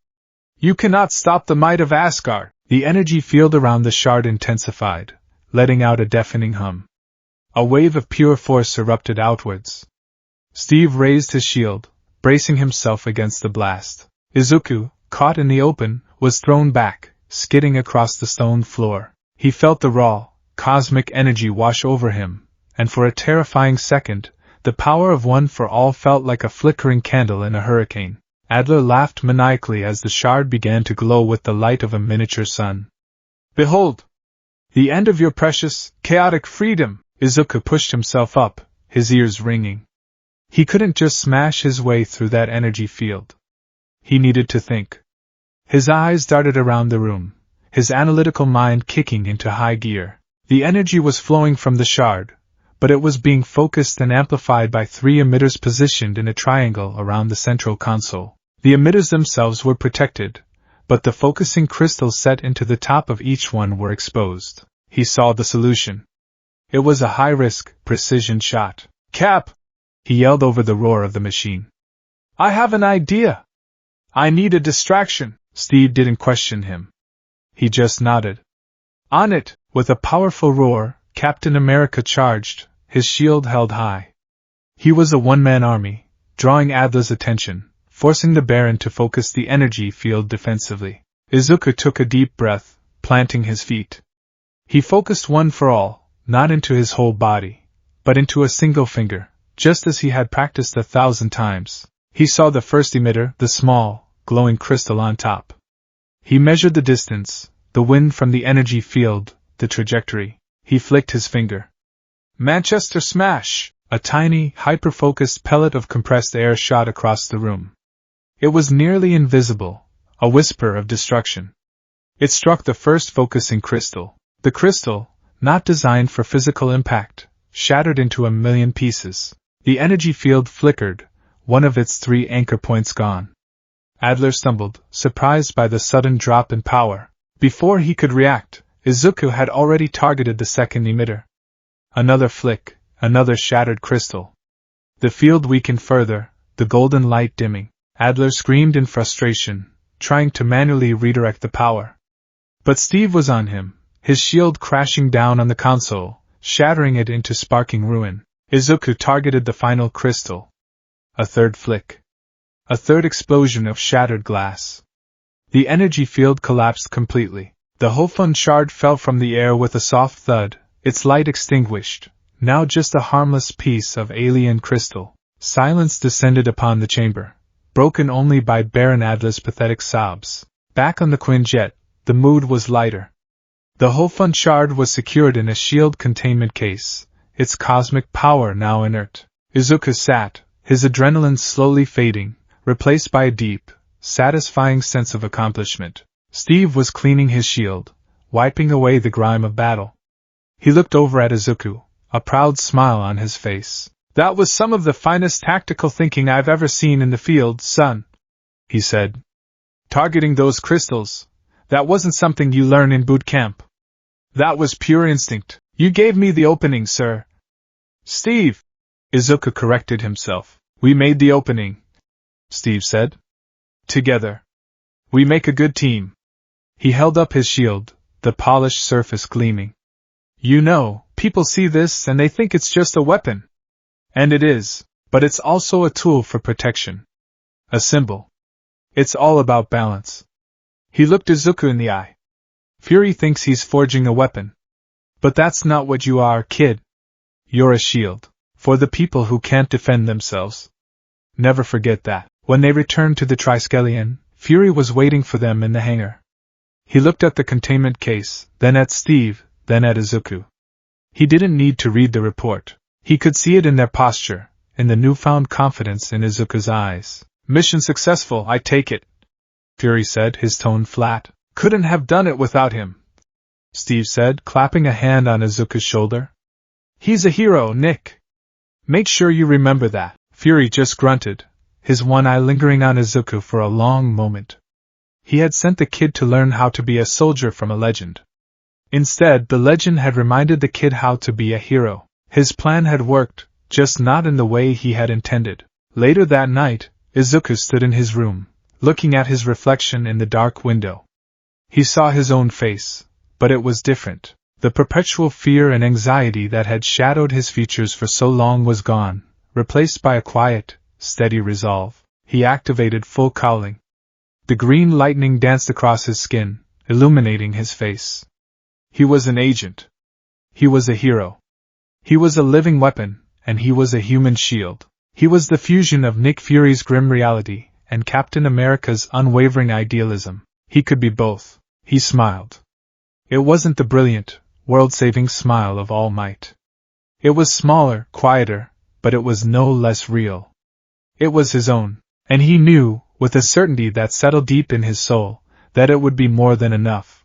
You cannot stop the might of Asgard!" The energy field around the shard intensified, letting out a deafening hum. A wave of pure force erupted outwards. Steve raised his shield, bracing himself against the blast. Izuku, caught in the open, was thrown back, skidding across the stone floor. He felt the raw, cosmic energy wash over him, and for a terrifying second, the power of One for All felt like a flickering candle in a hurricane. Adler laughed maniacally as the shard began to glow with the light of a miniature sun. "Behold! The end of your precious, chaotic freedom!" Izuku pushed himself up, his ears ringing. He couldn't just smash his way through that energy field. He needed to think. His eyes darted around the room, his analytical mind kicking into high gear. The energy was flowing from the shard, but it was being focused and amplified by 3 emitters positioned in a triangle around the central console. The emitters themselves were protected, but the focusing crystals set into the top of each one were exposed. He saw the solution. It was a high-risk, precision shot. "Cap!" he yelled over the roar of the machine. "I have an idea! I need a distraction!" Steve didn't question him. He just nodded. On it, with a powerful roar, Captain America charged, his shield held high. He was a one-man army, drawing Adler's attention, forcing the Baron to focus the energy field defensively. Izuku took a deep breath, planting his feet. He focused One for All, not into his whole body, but into a single finger, just as he had practiced 1,000 times. He saw the first emitter, the small, glowing crystal on top. He measured the distance, the wind from the energy field, the trajectory. He flicked his finger. Manchester Smash! A tiny, hyper-focused pellet of compressed air shot across the room. It was nearly invisible, a whisper of destruction. It struck the first focusing crystal. The crystal, not designed for physical impact, shattered into a million pieces. The energy field flickered, one of its 3 anchor points gone. Adler stumbled, surprised by the sudden drop in power. Before he could react, Izuku had already targeted the second emitter. Another flick, another shattered crystal. The field weakened further, the golden light dimming. Adler screamed in frustration, trying to manually redirect the power. But Steve was on him, his shield crashing down on the console, shattering it into sparking ruin. Izuku targeted the final crystal. A third flick. A third explosion of shattered glass. The energy field collapsed completely. The Hofun shard fell from the air with a soft thud, its light extinguished, now just a harmless piece of alien crystal. Silence descended upon the chamber, broken only by Baron Adler's pathetic sobs. Back on the Quinjet, the mood was lighter. The Hofun shard was secured in a shield containment case, its cosmic power now inert. Izuku sat, his adrenaline slowly fading, replaced by a deep, satisfying sense of accomplishment. Steve was cleaning his shield, wiping away the grime of battle. He looked over at Izuku, a proud smile on his face. "That was some of the finest tactical thinking I've ever seen in the field, son," he said. "Targeting those crystals, that wasn't something you learn in boot camp. That was pure instinct. You gave me the opening, sir." "Steve!" Izuku corrected himself. "We made the opening," Steve said. "Together. We make a good team." He held up his shield, the polished surface gleaming. "You know, people see this and they think it's just a weapon. And it is, but it's also a tool for protection. A symbol. It's all about balance." He looked Izuku in the eye. "Fury thinks he's forging a weapon. But that's not what you are, kid. You're a shield. For the people who can't defend themselves. Never forget that." When they returned to the Triskelion, Fury was waiting for them in the hangar. He looked at the containment case, then at Steve, then at Izuku. He didn't need to read the report. He could see it in their posture, in the newfound confidence in Izuku's eyes. "Mission successful, I take it," Fury said, his tone flat. "Couldn't have done it without him," Steve said, clapping a hand on Izuku's shoulder. "He's a hero, Nick. Make sure you remember that." Fury just grunted, his one eye lingering on Izuku for a long moment. He had sent the kid to learn how to be a soldier from a legend. Instead, the legend had reminded the kid how to be a hero. His plan had worked, just not in the way he had intended. Later that night, Izuku stood in his room, looking at his reflection in the dark window. He saw his own face, but it was different. The perpetual fear and anxiety that had shadowed his features for so long was gone, replaced by a quiet, steady resolve. He activated full cowling. The green lightning danced across his skin, illuminating his face. He was an agent. He was a hero. He was a living weapon, and he was a human shield. He was the fusion of Nick Fury's grim reality and Captain America's unwavering idealism. He could be both. He smiled. It wasn't the brilliant, world-saving smile of All Might. It was smaller, quieter, but it was no less real. It was his own, and he knew, with a certainty that settled deep in his soul, that it would be more than enough.